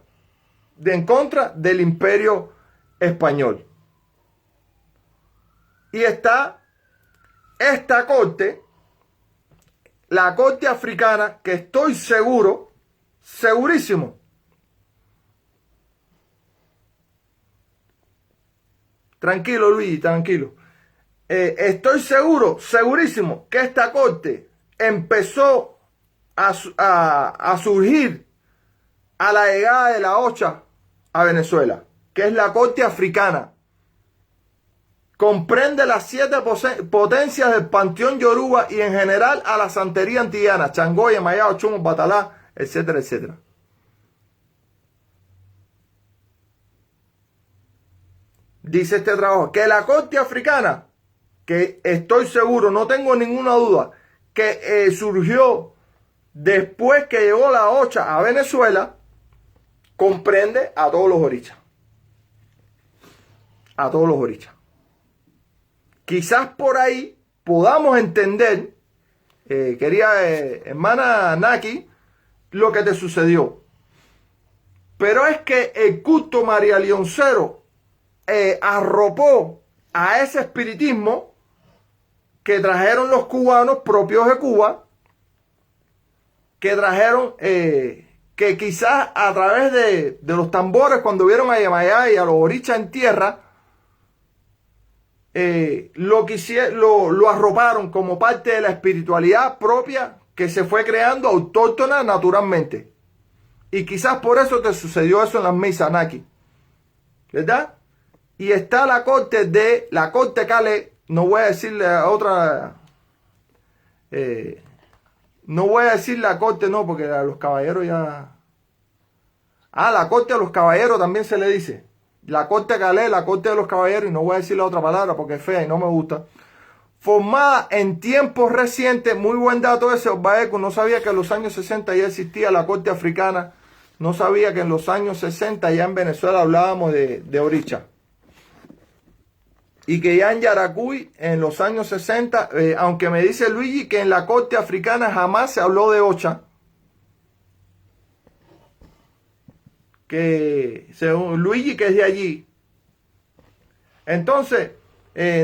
Speaker 1: en contra del imperio español. Y está esta corte, la corte africana, que estoy seguro, segurísimo, tranquilo, Luigi, tranquilo. Estoy seguro, segurísimo, que esta corte empezó a surgir a la llegada de la OCHA a Venezuela, que es la corte africana. Comprende las 7 potencias del panteón yoruba y en general a la santería antillana, Changoya, Mayao, Chumo, Batalá, etcétera, etcétera. Dice este trabajo, que la corte africana, que estoy seguro, no tengo ninguna duda, que surgió después que llegó la OCHA a Venezuela, comprende a todos los orichas. A todos los orichas. Quizás por ahí podamos entender, querida hermana Naki, lo que te sucedió. Pero es que el culto María Leoncero arropó a ese espiritismo que trajeron los cubanos propios de Cuba, que trajeron, que quizás a través de los tambores, cuando vieron a Yamayá y a los orichas en tierra, lo arroparon como parte de la espiritualidad propia que se fue creando autóctona naturalmente. Y quizás por eso te sucedió eso en las misas, Naki. ¿Verdad? Y está la corte Calais, no voy a decirle otra, no voy a decir la corte, no, porque a los caballeros ya... la corte a los caballeros también se le dice. La corte Calais, la corte de los caballeros, y no voy a decir la otra palabra porque es fea y no me gusta. Formada en tiempos recientes, muy buen dato ese, Osbaeco, no sabía que en los años 60 ya existía la corte africana, no sabía que en los años 60 ya en Venezuela hablábamos de Oricha. Y que ya en Yaracuy, en los años 60, aunque me dice Luigi que en la corte africana jamás se habló de Ocha, que según Luigi que es de allí. Entonces,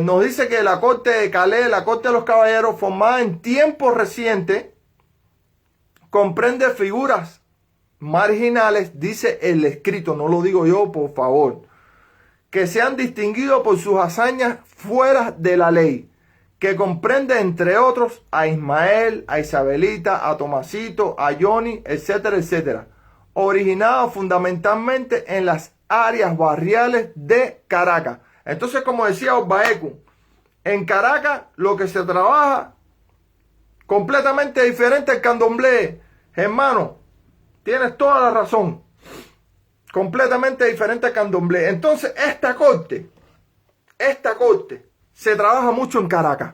Speaker 1: nos dice que la corte de Calais, la corte de los caballeros, formada en tiempos recientes, comprende figuras marginales, dice el escrito, no lo digo yo, por favor, que se han distinguido por sus hazañas fuera de la ley, que comprende entre otros a Ismael, a Isabelita, a Tomasito, a Johnny, etcétera, etcétera, originado fundamentalmente en las áreas barriales de Caracas. Entonces, como decía Osbaeco, en Caracas lo que se trabaja completamente diferente al candomblé. Hermano, tienes toda la razón. Completamente diferente al candomblé. Entonces, esta corte se trabaja mucho en Caracas.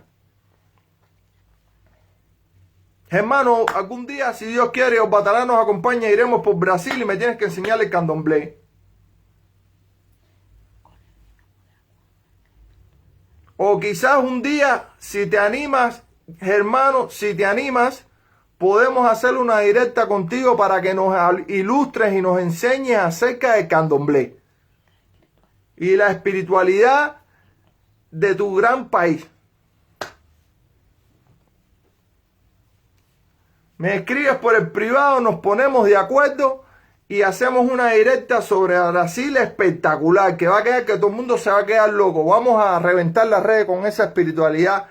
Speaker 1: Hermano, algún día, si Dios quiere, os Batalá nos acompaña, iremos por Brasil y me tienes que enseñar el candomblé. O quizás un día, si te animas, hermano, si te animas, podemos hacer una directa contigo para que nos ilustres y nos enseñes acerca del candomblé y la espiritualidad de tu gran país. Me escribes por el privado, nos ponemos de acuerdo y hacemos una directa sobre Brasil espectacular, que va a quedar que todo el mundo se va a quedar loco. Vamos a reventar las redes con esa espiritualidad,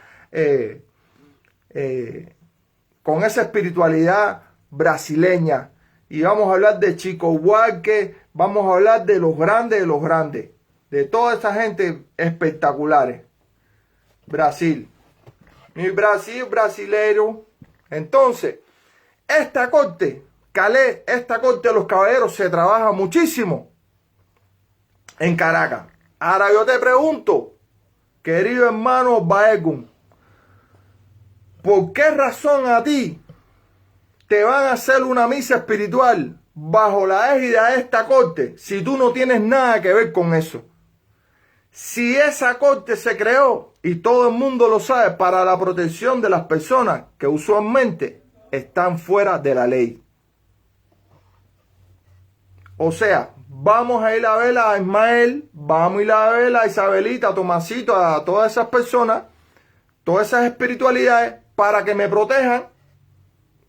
Speaker 1: con esa espiritualidad brasileña. Y vamos a hablar de Chico Huarque, vamos a hablar de los grandes, de toda esa gente espectaculares. Brasil. Mi Brasil, brasileiro. Entonces, esta corte, Calais, esta corte de los caballeros se trabaja muchísimo en Caracas. Ahora yo te pregunto, querido hermano Baegun, ¿por qué razón a ti te van a hacer una misa espiritual bajo la égida de esta corte si tú no tienes nada que ver con eso? Si esa corte se creó, y todo el mundo lo sabe, para la protección de las personas que usualmente están fuera de la ley. O sea, vamos a ir a ver a Ismael, vamos a ir a ver a Isabelita, a Tomasito, a todas esas personas, todas esas espiritualidades, para que me protejan,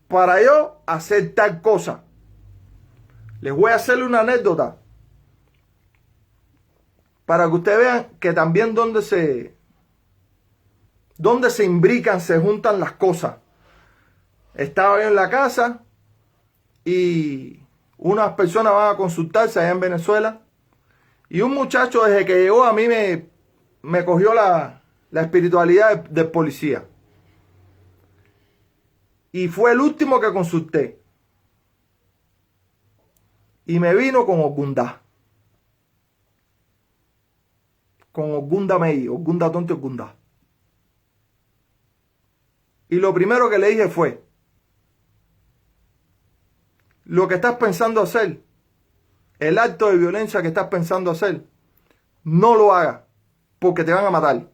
Speaker 1: para yo hacer tal cosa. Les voy a hacerle una anécdota, para que ustedes vean que también donde se imbrican, se juntan las cosas. Estaba yo en la casa y unas personas van a consultarse allá en Venezuela y un muchacho desde que llegó a mí me cogió la espiritualidad del policía y fue el último que consulté y me vino con Ogundá. Con Ogunda Mei, Ogunda Tonte Ogunda. Y lo primero que le dije fue: lo que estás pensando hacer, el acto de violencia que estás pensando hacer, no lo hagas, porque te van a matar.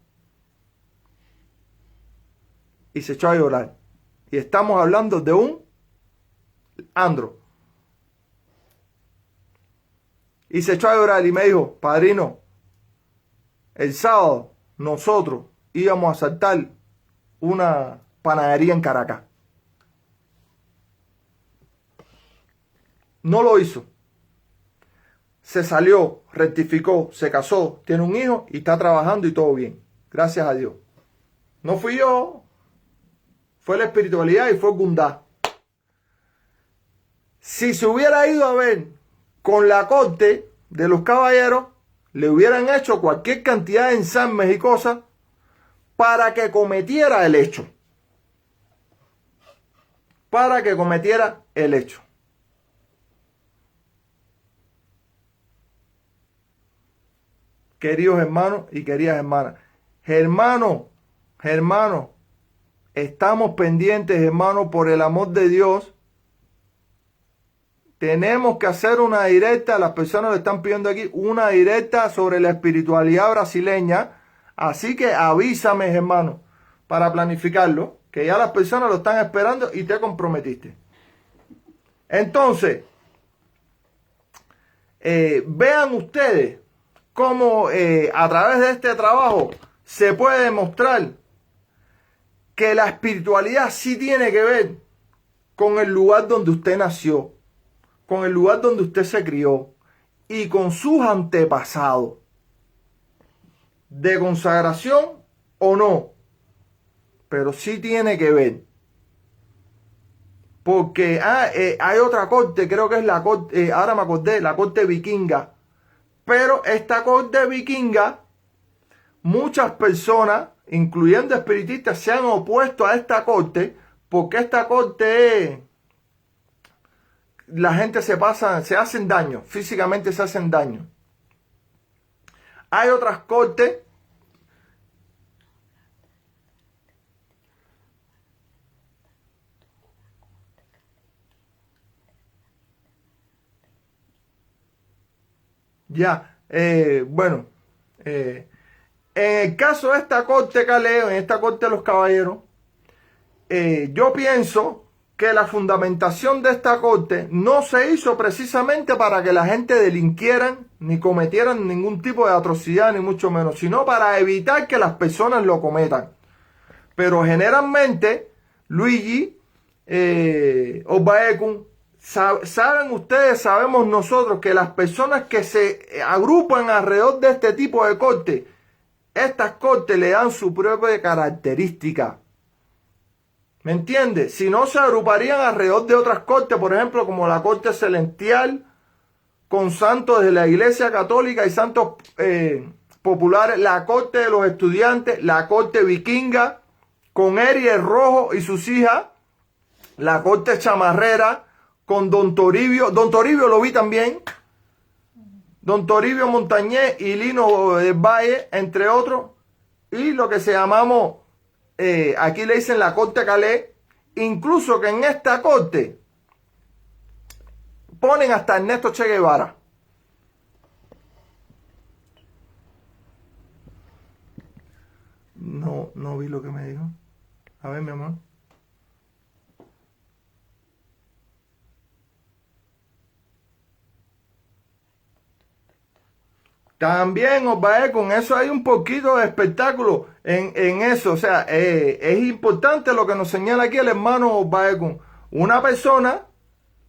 Speaker 1: Y se echó a llorar. Y estamos hablando de un andro. Y se echó a llorar y me dijo: padrino, el sábado nosotros íbamos a asaltar una panadería en Caracas. No lo hizo. Se salió, rectificó, se casó, tiene un hijo y está trabajando y todo bien. Gracias a Dios. No fui yo, fue la espiritualidad y fue Gundá. Si se hubiera ido a ver con la corte de los caballeros, le hubieran hecho cualquier cantidad de ensalmes y cosas para que cometiera el hecho. Para que cometiera el hecho. Queridos hermanos y queridas hermanas, hermanos, estamos pendientes, hermanos, por el amor de Dios. Tenemos que hacer una directa, las personas le están pidiendo aquí, una directa sobre la espiritualidad brasileña. Así que avísame, hermano, para planificarlo, que ya las personas lo están esperando y te comprometiste. Entonces, vean ustedes cómo a través de este trabajo se puede demostrar que la espiritualidad sí tiene que ver con el lugar donde usted nació, con el lugar donde usted se crió y con sus antepasados. De consagración o no, pero sí tiene que ver. Porque hay otra corte, creo que es la corte, ahora me acordé, la corte vikinga. Pero esta corte vikinga, muchas personas, incluyendo espiritistas, se han opuesto a esta corte, porque esta corte, la gente se hacen daño, físicamente se hacen daño. Hay otras cortes bueno, en el caso de esta corte Caleo, en esta corte de los caballeros, yo pienso que la fundamentación de esta corte no se hizo precisamente para que la gente delinquieran ni cometieran ningún tipo de atrocidad, ni mucho menos, sino para evitar que las personas lo cometan. Pero generalmente, Luigi, Obaekun, saben ustedes, sabemos nosotros que las personas que se agrupan alrededor de este tipo de corte, estas cortes le dan su propia característica. ¿Me entiendes? Si no, se agruparían alrededor de otras cortes, por ejemplo, como la corte celestial, con santos de la Iglesia Católica y santos populares, la corte de los estudiantes, la corte vikinga, con Eri el Rojo y sus hijas, la corte chamarrera, con Don Toribio lo vi también, Don Toribio Montañés y Lino del Valle, entre otros, y lo que se llamamos, aquí le dicen la corte Calais, incluso que en esta corte ponen hasta Ernesto Che Guevara. No vi lo que me dijo. A ver, mi amor. También os va a ver, con eso hay un poquito de espectáculo en eso. O sea, es importante lo que nos señala aquí el hermano Osbaekun. Una persona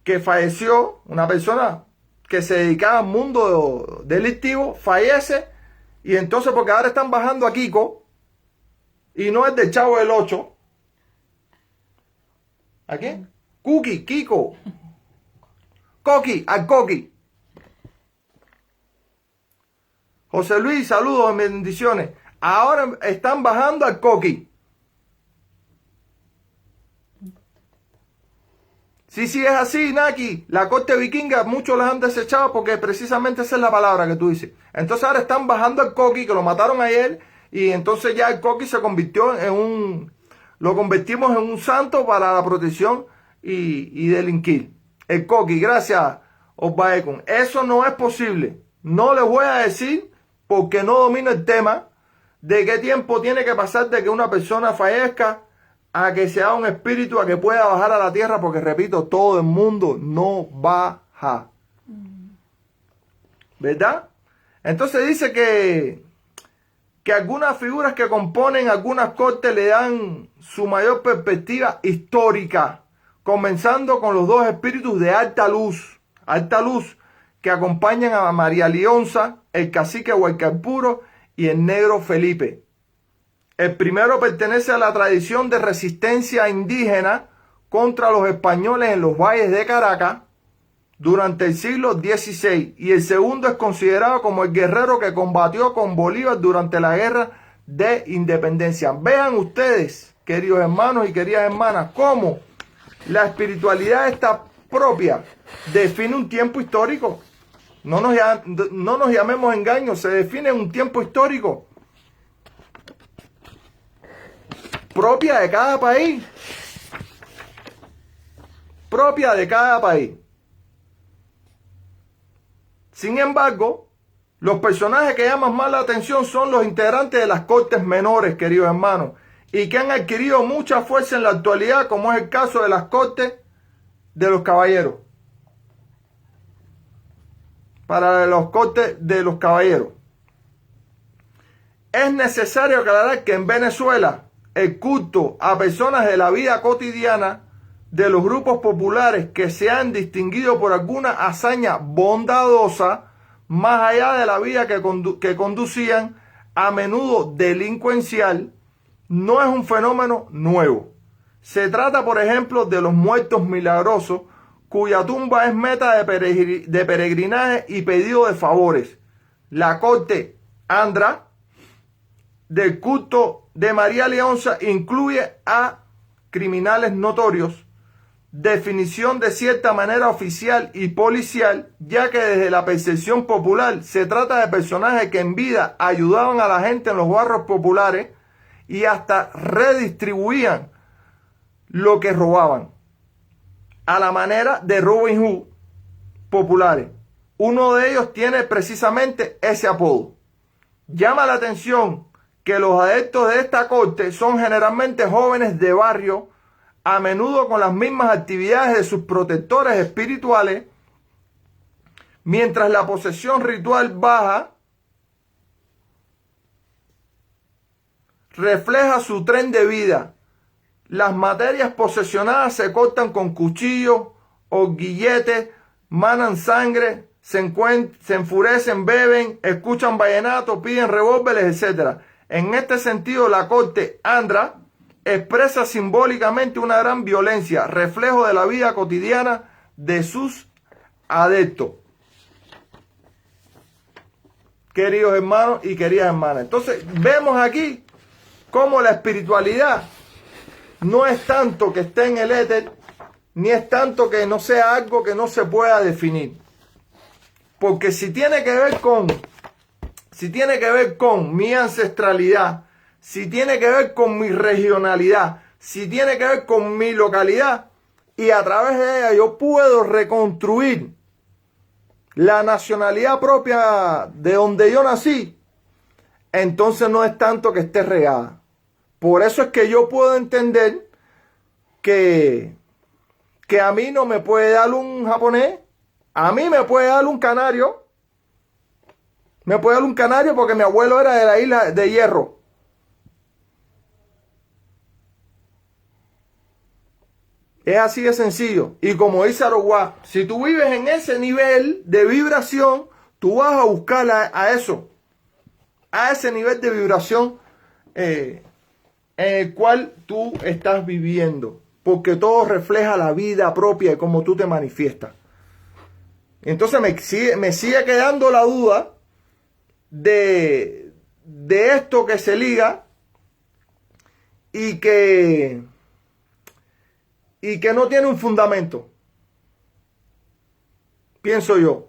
Speaker 1: que falleció, una persona que se dedicaba al mundo delictivo, fallece, y entonces porque ahora están bajando a Kiko, y no es del Chavo del 8. ¿A quién? Cookie, Kiko. Coqui, al Coqui. José Luis, saludos, bendiciones. Ahora están bajando al Coqui. Sí, es así, Naki. La corte vikinga, muchos las han desechado porque precisamente esa es la palabra que tú dices. Entonces ahora están bajando al Coqui, que lo mataron ayer, y entonces ya el Coqui se convirtió lo convertimos en un santo para la protección y delinquir. El Coqui, gracias, Osbaekun. Eso no es posible. No les voy a decir, porque no domino el tema, de qué tiempo tiene que pasar de que una persona fallezca a que sea un espíritu, a que pueda bajar a la tierra, porque repito, todo el mundo no baja. ¿Verdad? Entonces dice que algunas figuras que componen algunas cortes le dan su mayor perspectiva histórica, comenzando con los dos espíritus de alta luz, que acompañan a María Lionza, el cacique Huaycalpuro y el negro Felipe. El primero pertenece a la tradición de resistencia indígena contra los españoles en los valles de Caracas durante el siglo XVI, y el segundo es considerado como el guerrero que combatió con Bolívar durante la guerra de independencia. Vean ustedes, queridos hermanos y queridas hermanas, cómo la espiritualidad esta propia define un tiempo histórico. No nos llamemos engaños, se define un tiempo histórico propia de cada país. Propia de cada país. Sin embargo, los personajes que llaman más la atención son los integrantes de las cortes menores, queridos hermanos, y que han adquirido mucha fuerza en la actualidad, como es el caso de las cortes de los caballeros. Para los cortes de los caballeros. Es necesario aclarar que en Venezuela el culto a personas de la vida cotidiana de los grupos populares que se han distinguido por alguna hazaña bondadosa, más allá de la vida que conducían, a menudo delincuencial, no es un fenómeno nuevo. Se trata, por ejemplo, de los muertos milagrosos, cuya tumba es meta de peregrinaje y pedido de favores. La corte Andra del culto de María Leonza incluye a criminales notorios, definición de cierta manera oficial y policial, ya que desde la percepción popular se trata de personajes que en vida ayudaban a la gente en los barrios populares y hasta redistribuían lo que robaban, a la manera de Robin Hood populares. Uno de ellos tiene precisamente ese apodo. Llama la atención que los adeptos de esta corte son generalmente jóvenes de barrio, a menudo con las mismas actividades de sus protectores espirituales, mientras la posesión ritual baja refleja su tren de vida. Las materias posesionadas se cortan con cuchillos o guilletes, manan sangre, se enfurecen, beben, escuchan vallenato, piden revólveres, etc. En este sentido, la corte Andra expresa simbólicamente una gran violencia, reflejo de la vida cotidiana de sus adeptos. Queridos hermanos y queridas hermanas. Entonces, vemos aquí cómo la espiritualidad no es tanto que esté en el éter, ni es tanto que no sea algo que no se pueda definir. Porque si tiene que ver con mi ancestralidad, si tiene que ver con mi regionalidad, si tiene que ver con mi localidad, y a través de ella yo puedo reconstruir la nacionalidad propia de donde yo nací, entonces no es tanto que esté regada. Por eso es que yo puedo entender que a mí no me puede dar un japonés, a mí me puede dar un canario, porque mi abuelo era de la isla de Hierro. Es así de sencillo. Y como dice Aroguá, si tú vives en ese nivel de vibración, tú vas a buscar a eso, a ese nivel de vibración en el cual tú estás viviendo. Porque todo refleja la vida propia de cómo tú te manifiestas. Entonces me sigue quedando la duda de esto que se liga y que no tiene un fundamento. Pienso yo.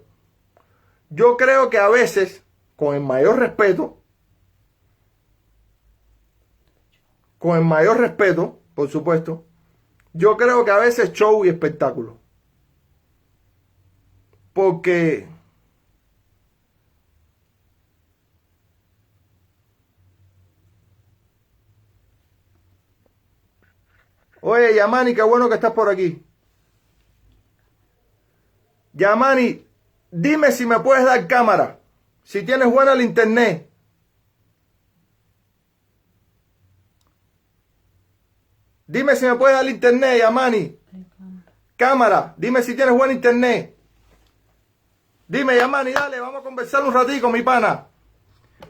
Speaker 1: Yo creo que a veces, con el mayor respeto, por supuesto, yo creo que a veces show y espectáculo. Porque oye, Yamani, qué bueno que estás por aquí. Yamani, dime si me puedes dar cámara, si tienes buena el internet. Dime si me puedes dar el internet, Yamani. Cámara, dime si tienes buen internet. Dime, Yamani, dale, vamos a conversar un ratico, mi pana.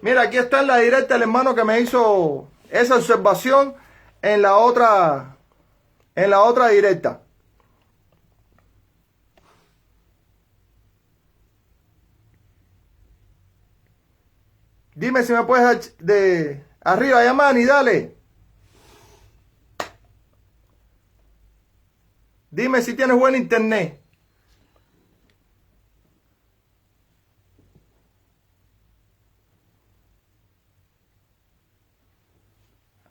Speaker 1: Mira, aquí está en la directa el hermano que me hizo esa observación en la otra directa. Dime si me puedes dar de arriba, Yamani, dale. Dime si tienes buen internet.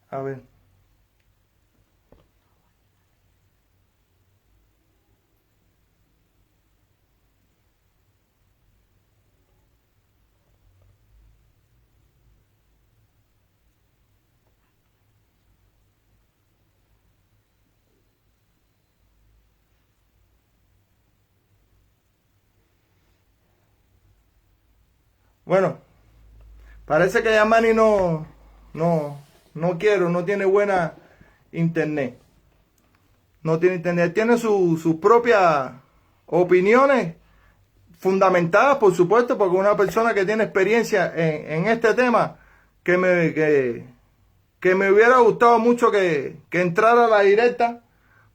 Speaker 1: A ver. Bueno, parece que Yamani no tiene buena internet. No tiene internet. Tiene sus propias opiniones fundamentadas, por supuesto, porque una persona que tiene experiencia en este tema, que me hubiera gustado mucho que entrara a la directa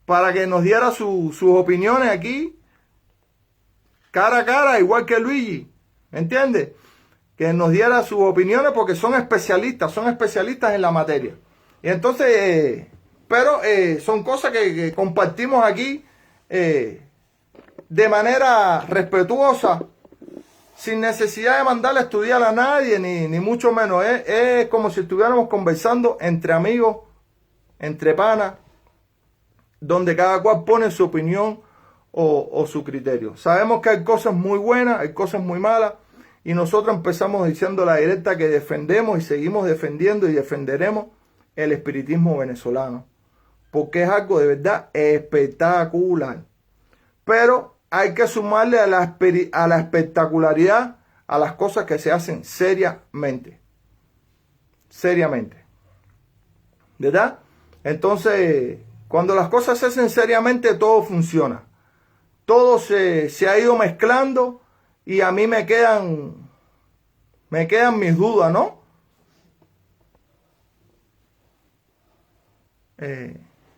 Speaker 1: para que nos diera sus opiniones aquí, cara a cara, igual que Luigi, ¿entiendes? Que nos diera sus opiniones porque son especialistas en la materia. Y entonces, pero son cosas que compartimos aquí de manera respetuosa, sin necesidad de mandarle a estudiar a nadie, ni mucho menos. Es como si estuviéramos conversando entre amigos, entre panas, donde cada cual pone su opinión o su criterio. Sabemos que hay cosas muy buenas, hay cosas muy malas, y nosotros empezamos diciendo la directa que defendemos y seguimos defendiendo y defenderemos el espiritismo venezolano, porque es algo de verdad espectacular. Pero hay que sumarle a la espectacularidad a las cosas que se hacen seriamente. Seriamente. ¿Verdad? Entonces, cuando las cosas se hacen seriamente, todo funciona. Todo se ha ido mezclando y a mí me quedan mis dudas, ¿no?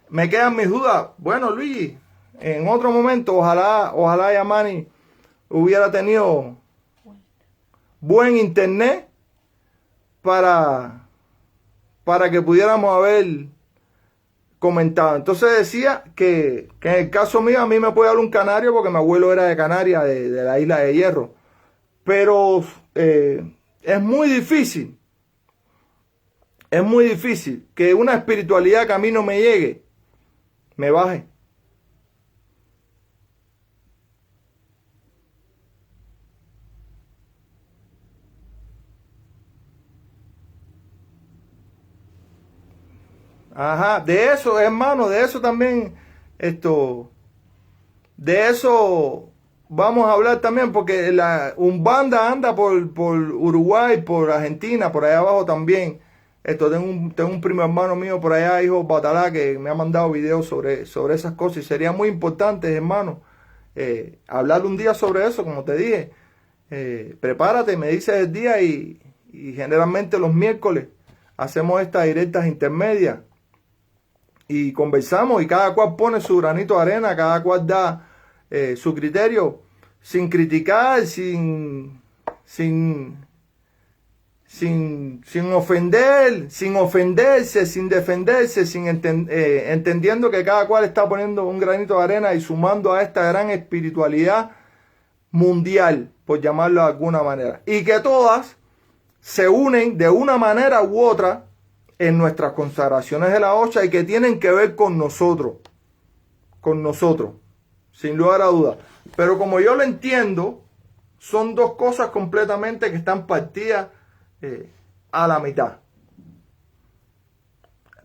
Speaker 1: Me quedan mis dudas. Bueno, Luigi, en otro momento, ojalá Yamani hubiera tenido buen internet para que pudiéramos haber comentado. Entonces decía que en el caso mío a mí me puede dar un canario porque mi abuelo era de Canarias, de la isla de Hierro. Pero es muy difícil que una espiritualidad que a mí no me llegue, me baje. Ajá, de eso, hermano, de eso también, de eso vamos a hablar también, porque la Umbanda anda por Uruguay, por Argentina, por allá abajo también. Tengo un primo hermano mío por allá, hijo Batalá, que me ha mandado videos sobre esas cosas, y sería muy importante, hermano, hablar un día sobre eso, como te dije. Prepárate, me dices el día y generalmente los miércoles hacemos estas directas intermedias y conversamos y cada cual pone su granito de arena, cada cual da su criterio sin criticar, sin ofender, sin ofenderse, sin defenderse, entendiendo que cada cual está poniendo un granito de arena y sumando a esta gran espiritualidad mundial, por llamarlo de alguna manera, y que todas se unen de una manera u otra en nuestras consagraciones de la Ocha y que tienen que ver con nosotros, sin lugar a dudas. Pero como yo lo entiendo, son dos cosas completamente que están partidas a la mitad.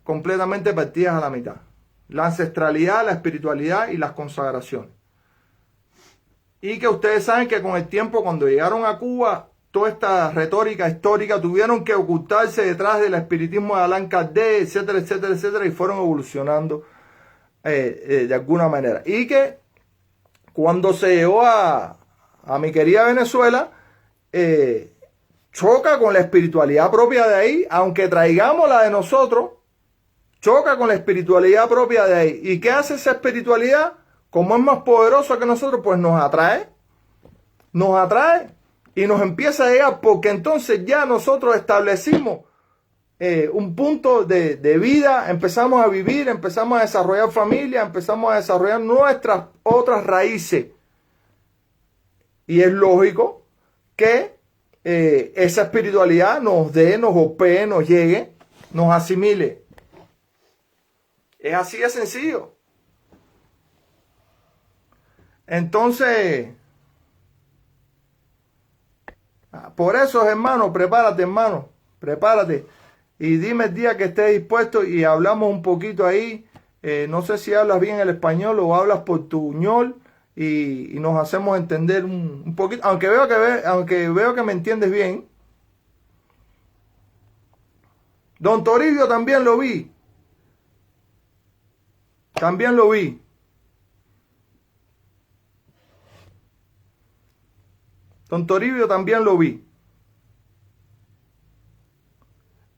Speaker 1: Completamente partidas a la mitad. La ancestralidad, la espiritualidad y las consagraciones. Y que ustedes saben que con el tiempo, cuando llegaron a Cuba, toda esta retórica histórica tuvieron que ocultarse detrás del espiritismo de Allan Kardec, etcétera, etcétera, etcétera, y fueron evolucionando de alguna manera. Y que cuando se llegó a mi querida Venezuela, choca con la espiritualidad propia de ahí, aunque traigamos la de nosotros, choca con la espiritualidad propia de ahí. ¿Y qué hace esa espiritualidad? Como es más poderosa que nosotros, pues nos atrae y nos empieza a llegar, porque entonces ya nosotros establecimos un punto de vida, empezamos a vivir, empezamos a desarrollar familia, empezamos a desarrollar nuestras otras raíces. Y es lógico que esa espiritualidad nos dé, nos golpee, nos llegue, nos asimile. Es así de sencillo. Entonces, por eso, hermano, prepárate, hermano, prepárate. Y dime el día que estés dispuesto y hablamos un poquito ahí. No sé si hablas bien el español o hablas portuñol y nos hacemos entender un poquito. Aunque veo que me entiendes bien. Don Toribio también lo vi. También lo vi. Don Toribio también lo vi.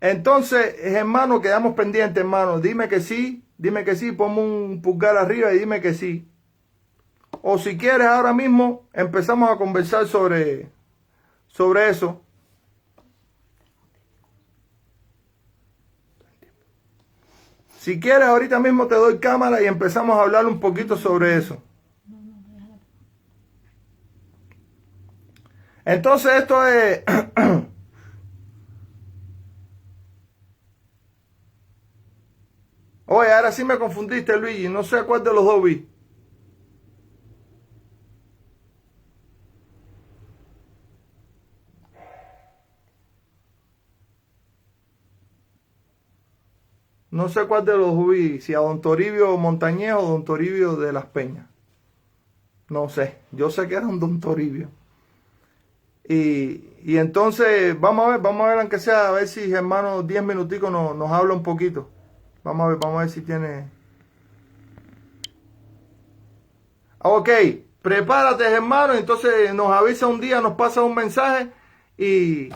Speaker 1: Entonces, hermano, quedamos pendientes, hermano. Dime que sí, ponme un pulgar arriba y dime que sí. O si quieres, ahora mismo empezamos a conversar sobre eso. Si quieres, ahorita mismo te doy cámara y empezamos a hablar un poquito sobre eso. Entonces, esto es... Oye, ahora sí me confundiste, Luigi. No sé cuál de los dos vi. No sé cuál de los vi. Si a Don Toribio Montañez o Don Toribio de las Peñas. No sé. Yo sé que era un Don Toribio. Y entonces, vamos a ver, aunque sea, a ver si hermano 10 minuticos nos habla un poquito. Vamos a ver si tiene... Ok, prepárate, hermano, entonces nos avisa un día, nos pasa un mensaje y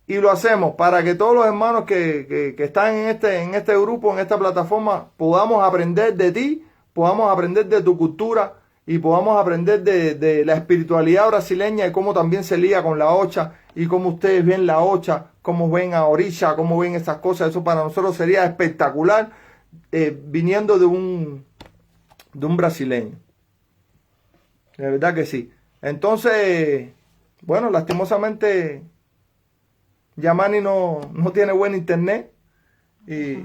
Speaker 1: lo hacemos para que todos los hermanos que están en este grupo, en esta plataforma, podamos aprender de ti, podamos aprender de tu cultura y podamos aprender de la espiritualidad brasileña y cómo también se liga con la ocha y cómo ustedes ven la ocha, cómo ven a Orisha, cómo ven estas cosas. Eso para nosotros sería espectacular viniendo de un brasileño. De verdad que sí. Entonces, bueno, lastimosamente Yamani no tiene buen internet y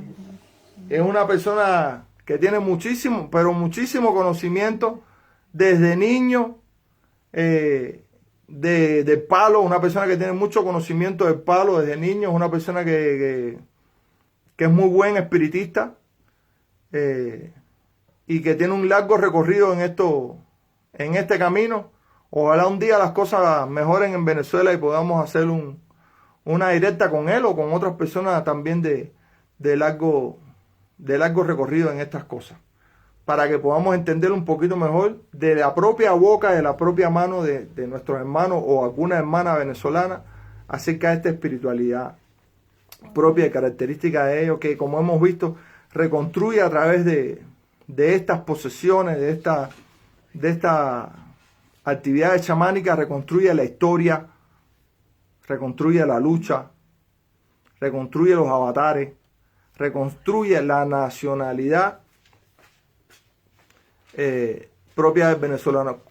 Speaker 1: es una persona que tiene muchísimo, pero muchísimo conocimiento desde niño de palo, una persona que tiene mucho conocimiento del palo desde niño, es una persona que es muy buen espiritista y que tiene un largo recorrido en este camino. Ojalá un día las cosas mejoren en Venezuela y podamos hacer una directa con él o con otras personas también de largo recorrido en estas cosas, para que podamos entender un poquito mejor de la propia boca, de la propia mano de nuestros hermanos o alguna hermana venezolana acerca de esta espiritualidad propia y característica de ellos, que como hemos visto reconstruye a través de estas posesiones, de esta actividades chamánicas, reconstruye la historia, reconstruye la lucha, reconstruye los avatares, reconstruye la nacionalidad propia del venezolano.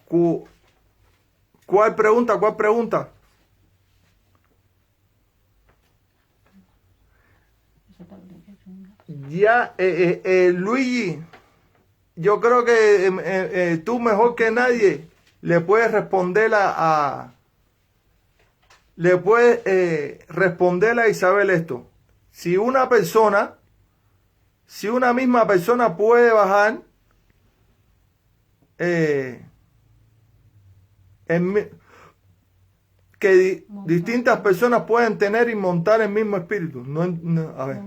Speaker 1: ¿Cuál pregunta? Ya, Luigi, yo creo que tú mejor que nadie le puedes responder responder a Isabel esto. Si una misma persona puede bajar que distintas personas pueden tener y montar el mismo espíritu. A ver.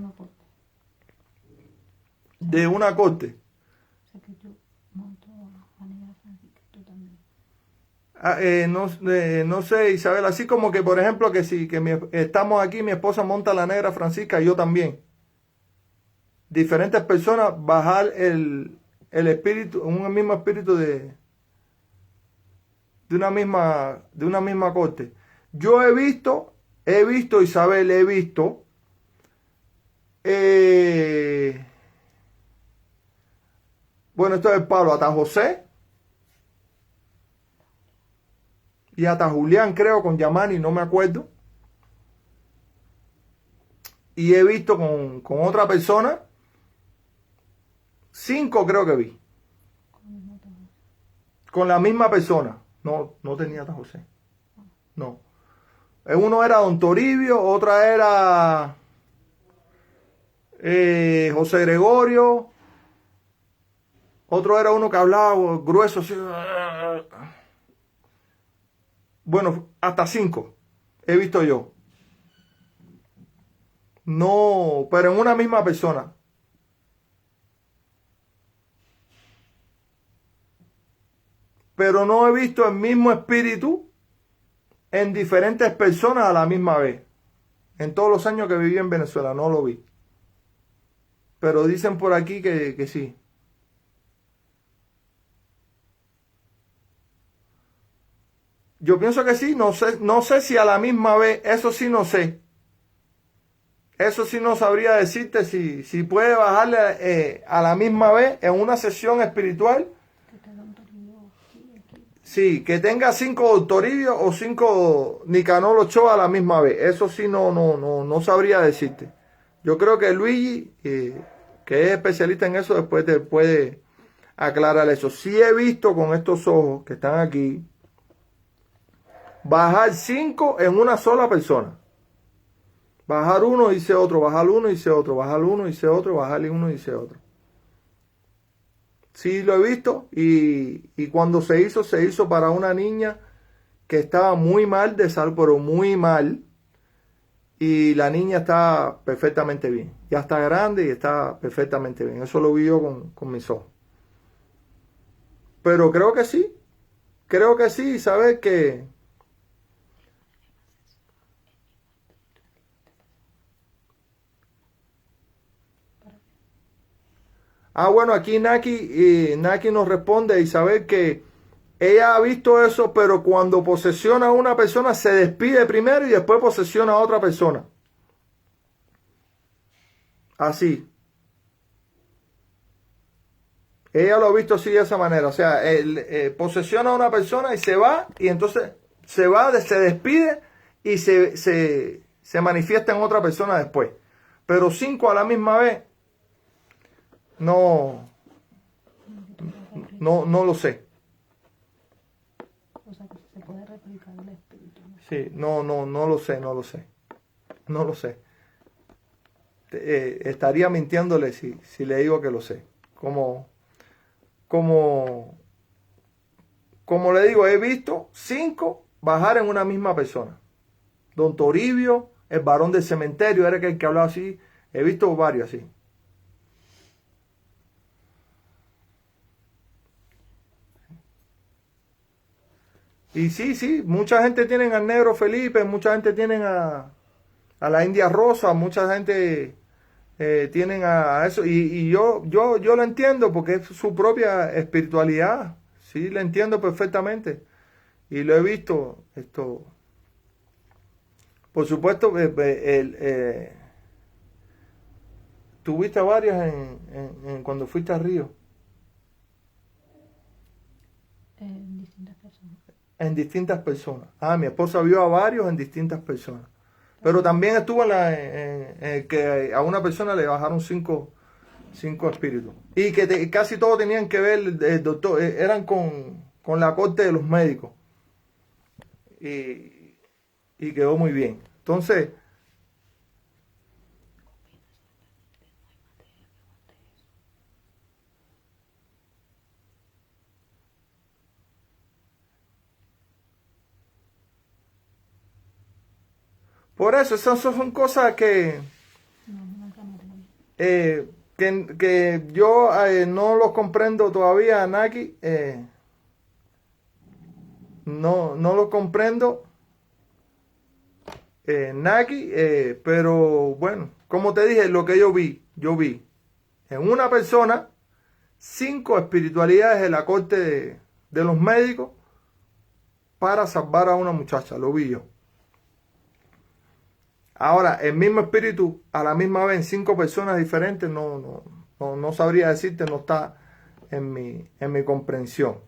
Speaker 1: De una corte. No sé, Isabel, así como que, por ejemplo, que si estamos aquí, mi esposa monta la negra Francisca y yo también. Diferentes personas, bajar el espíritu, un mismo espíritu de una misma corte. Yo he visto, Isabel, he visto, bueno, esto es el palo, hasta José y hasta Julián, creo, con Yamani, no me acuerdo. Y he visto con otra persona, 5 creo que vi. Con la misma persona. No tenía hasta José. No. Uno era Don Toribio, otra era José Gregorio, otro era uno que hablaba grueso, así. Bueno, hasta 5 he visto yo. No, pero en una misma persona. Pero no he visto el mismo espíritu en diferentes personas a la misma vez. En todos los años que viví en Venezuela, no lo vi. Pero dicen por aquí que sí. Yo pienso que sí, no sé si a la misma vez, eso sí no sé. Eso sí no sabría decirte si puede bajarle a la misma vez en una sesión espiritual. Sí, que tenga 5 Toribio o 5 Nicanor Ochoa a la misma vez. Eso sí no sabría decirte. Yo creo que Luigi, que es especialista en eso, después te puede aclarar eso. Sí he visto con estos ojos que están aquí, bajar 5 en una sola persona. Bajar uno, dice otro, bajar uno, dice otro, bajar uno, dice otro, bajarle uno, dice otro. Sí lo he visto y cuando se hizo para una niña que estaba muy mal de salud, pero muy mal. Y la niña está perfectamente bien. Ya está grande y está perfectamente bien. Eso lo vi yo con mis ojos. Pero creo que sí. Creo que sí. ¿Sabes qué? Bueno, aquí Naki nos responde, Isabel, que ella ha visto eso, pero cuando posesiona a una persona se despide primero y después posesiona a otra persona. Así. Ella lo ha visto así de esa manera. O sea, posesiona a una persona y se va, y entonces se va, se despide y se manifiesta en otra persona después. Pero 5 a la misma vez, no lo sé.
Speaker 2: O sea, que se puede replicar el espíritu.
Speaker 1: Sí, no lo sé, no lo sé. No lo sé. Estaría mintiéndole si le digo que lo sé. Como le digo, he visto 5 bajar en una misma persona. Don Toribio, el varón del cementerio, era el que hablaba así. He visto varios así. Y sí, mucha gente tiene al Negro Felipe, mucha gente tiene a la India Rosa, mucha gente tienen a eso. Y yo lo entiendo porque es su propia espiritualidad. Sí, lo entiendo perfectamente. Y lo he visto. Por supuesto, tuviste varias cuando fuiste a Río.
Speaker 2: En distintas personas.
Speaker 1: En distintas personas. Mi esposa vio a varios en distintas personas. Pero también estuvo en que a una persona le bajaron 5 espíritus. Y que casi todos tenían que ver, doctor, eran con la corte de los médicos. Y quedó muy bien. Entonces, por eso, esas son cosas que yo no los comprendo todavía, Naki. no lo comprendo, Naki, pero bueno, como te dije, lo que yo vi en una persona 5 espiritualidades de la corte de los médicos para salvar a una muchacha, lo vi yo. Ahora, el mismo espíritu a la misma vez en 5 personas diferentes, no sabría decirte, no está en mi comprensión.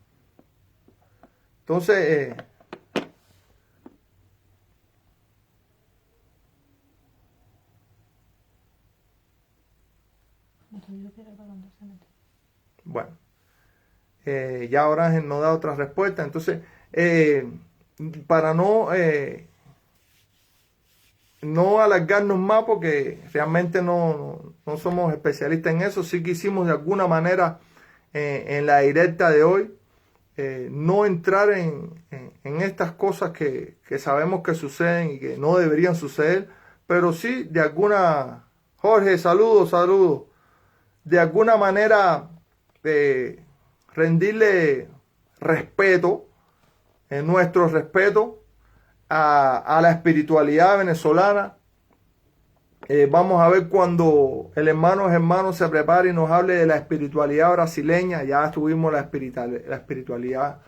Speaker 1: Entonces, bueno, ya Orange nos da otra respuesta. Entonces, para no alargarnos más, porque realmente no somos especialistas en eso, sí quisimos de alguna manera en la directa de hoy no entrar en estas cosas que sabemos que suceden y que no deberían suceder, pero sí de alguna... Jorge, saludos. De alguna manera rendirle respeto, nuestro respeto a la espiritualidad venezolana. Vamos a ver cuando el hermano se prepare y nos hable de la espiritualidad brasileña. Ya tuvimos la espiritualidad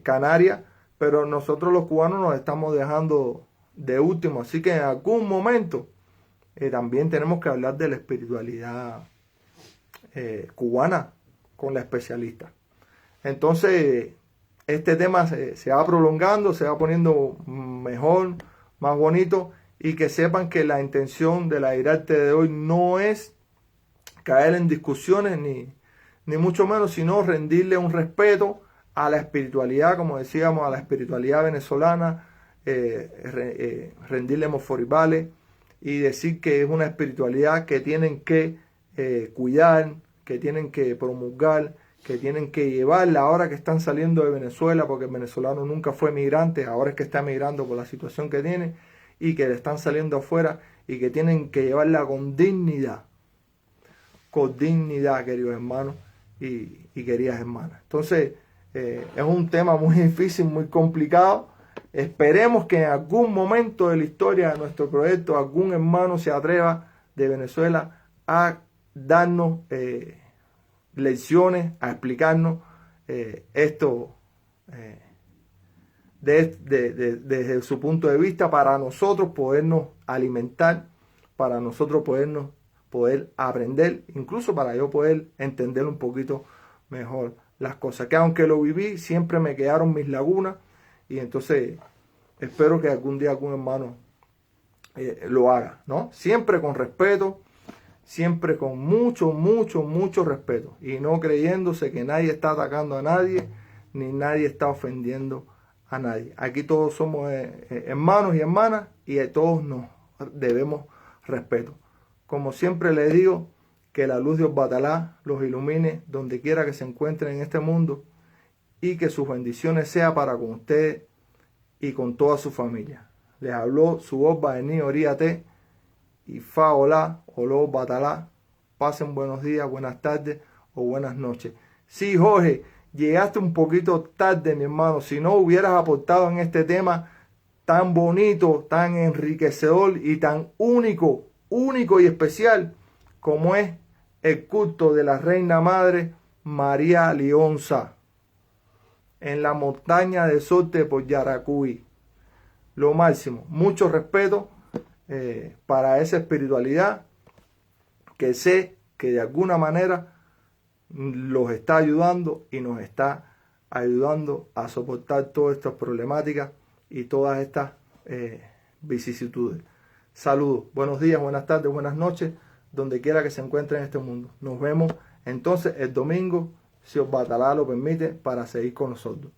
Speaker 1: canaria, pero nosotros los cubanos nos estamos dejando de último. Así que en algún momento también tenemos que hablar de la espiritualidad cubana con la especialista. Entonces, este tema se va prolongando, se va poniendo mejor, más bonito, y que sepan que la intención de la directa de hoy no es caer en discusiones ni mucho menos, sino rendirle un respeto a la espiritualidad, como decíamos, a la espiritualidad venezolana, rendirle moforibales y decir que es una espiritualidad que tienen que cuidar, que tienen que promulgar, que tienen que llevarla ahora que están saliendo de Venezuela, porque el venezolano nunca fue migrante, ahora es que está migrando por la situación que tiene y que le están saliendo afuera, y que tienen que llevarla con dignidad, queridos hermanos y queridas hermanas. Entonces, es un tema muy difícil, muy complicado. Esperemos que en algún momento de la historia de nuestro proyecto algún hermano se atreva de Venezuela a darnos lecciones, a explicarnos esto desde su punto de vista, para nosotros podernos alimentar, para nosotros poder aprender, incluso para yo poder entender un poquito mejor las cosas, que aunque lo viví, siempre me quedaron mis lagunas, y entonces espero que algún día algún hermano lo haga, ¿no? Siempre con respeto, siempre con mucho respeto, y no creyéndose que nadie está atacando a nadie, ni nadie está ofendiendo a nadie. Aquí todos somos hermanos y hermanas, y a todos nos debemos respeto. Como siempre les digo, que la luz de Batalá los ilumine donde quiera que se encuentren en este mundo, y que sus bendiciones sean para con ustedes y con toda su familia. Les habló su voz Baení Oríate y Fa Olá, Oló Batalá. Pasen buenos días, buenas tardes o buenas noches. Sí, Jorge, llegaste un poquito tarde, mi hermano. Si no hubieras aportado en este tema tan bonito, tan enriquecedor y tan único y especial como es el culto de la Reina Madre María Lionza en la montaña de Sorte por Yaracuy. Lo máximo, mucho respeto para esa espiritualidad que sé que de alguna manera los está ayudando y nos está ayudando a soportar todas estas problemáticas y todas estas vicisitudes. Saludos, buenos días, buenas tardes, buenas noches, donde quiera que se encuentre en este mundo. Nos vemos entonces el domingo, si os Batalá lo permite, para seguir con nosotros.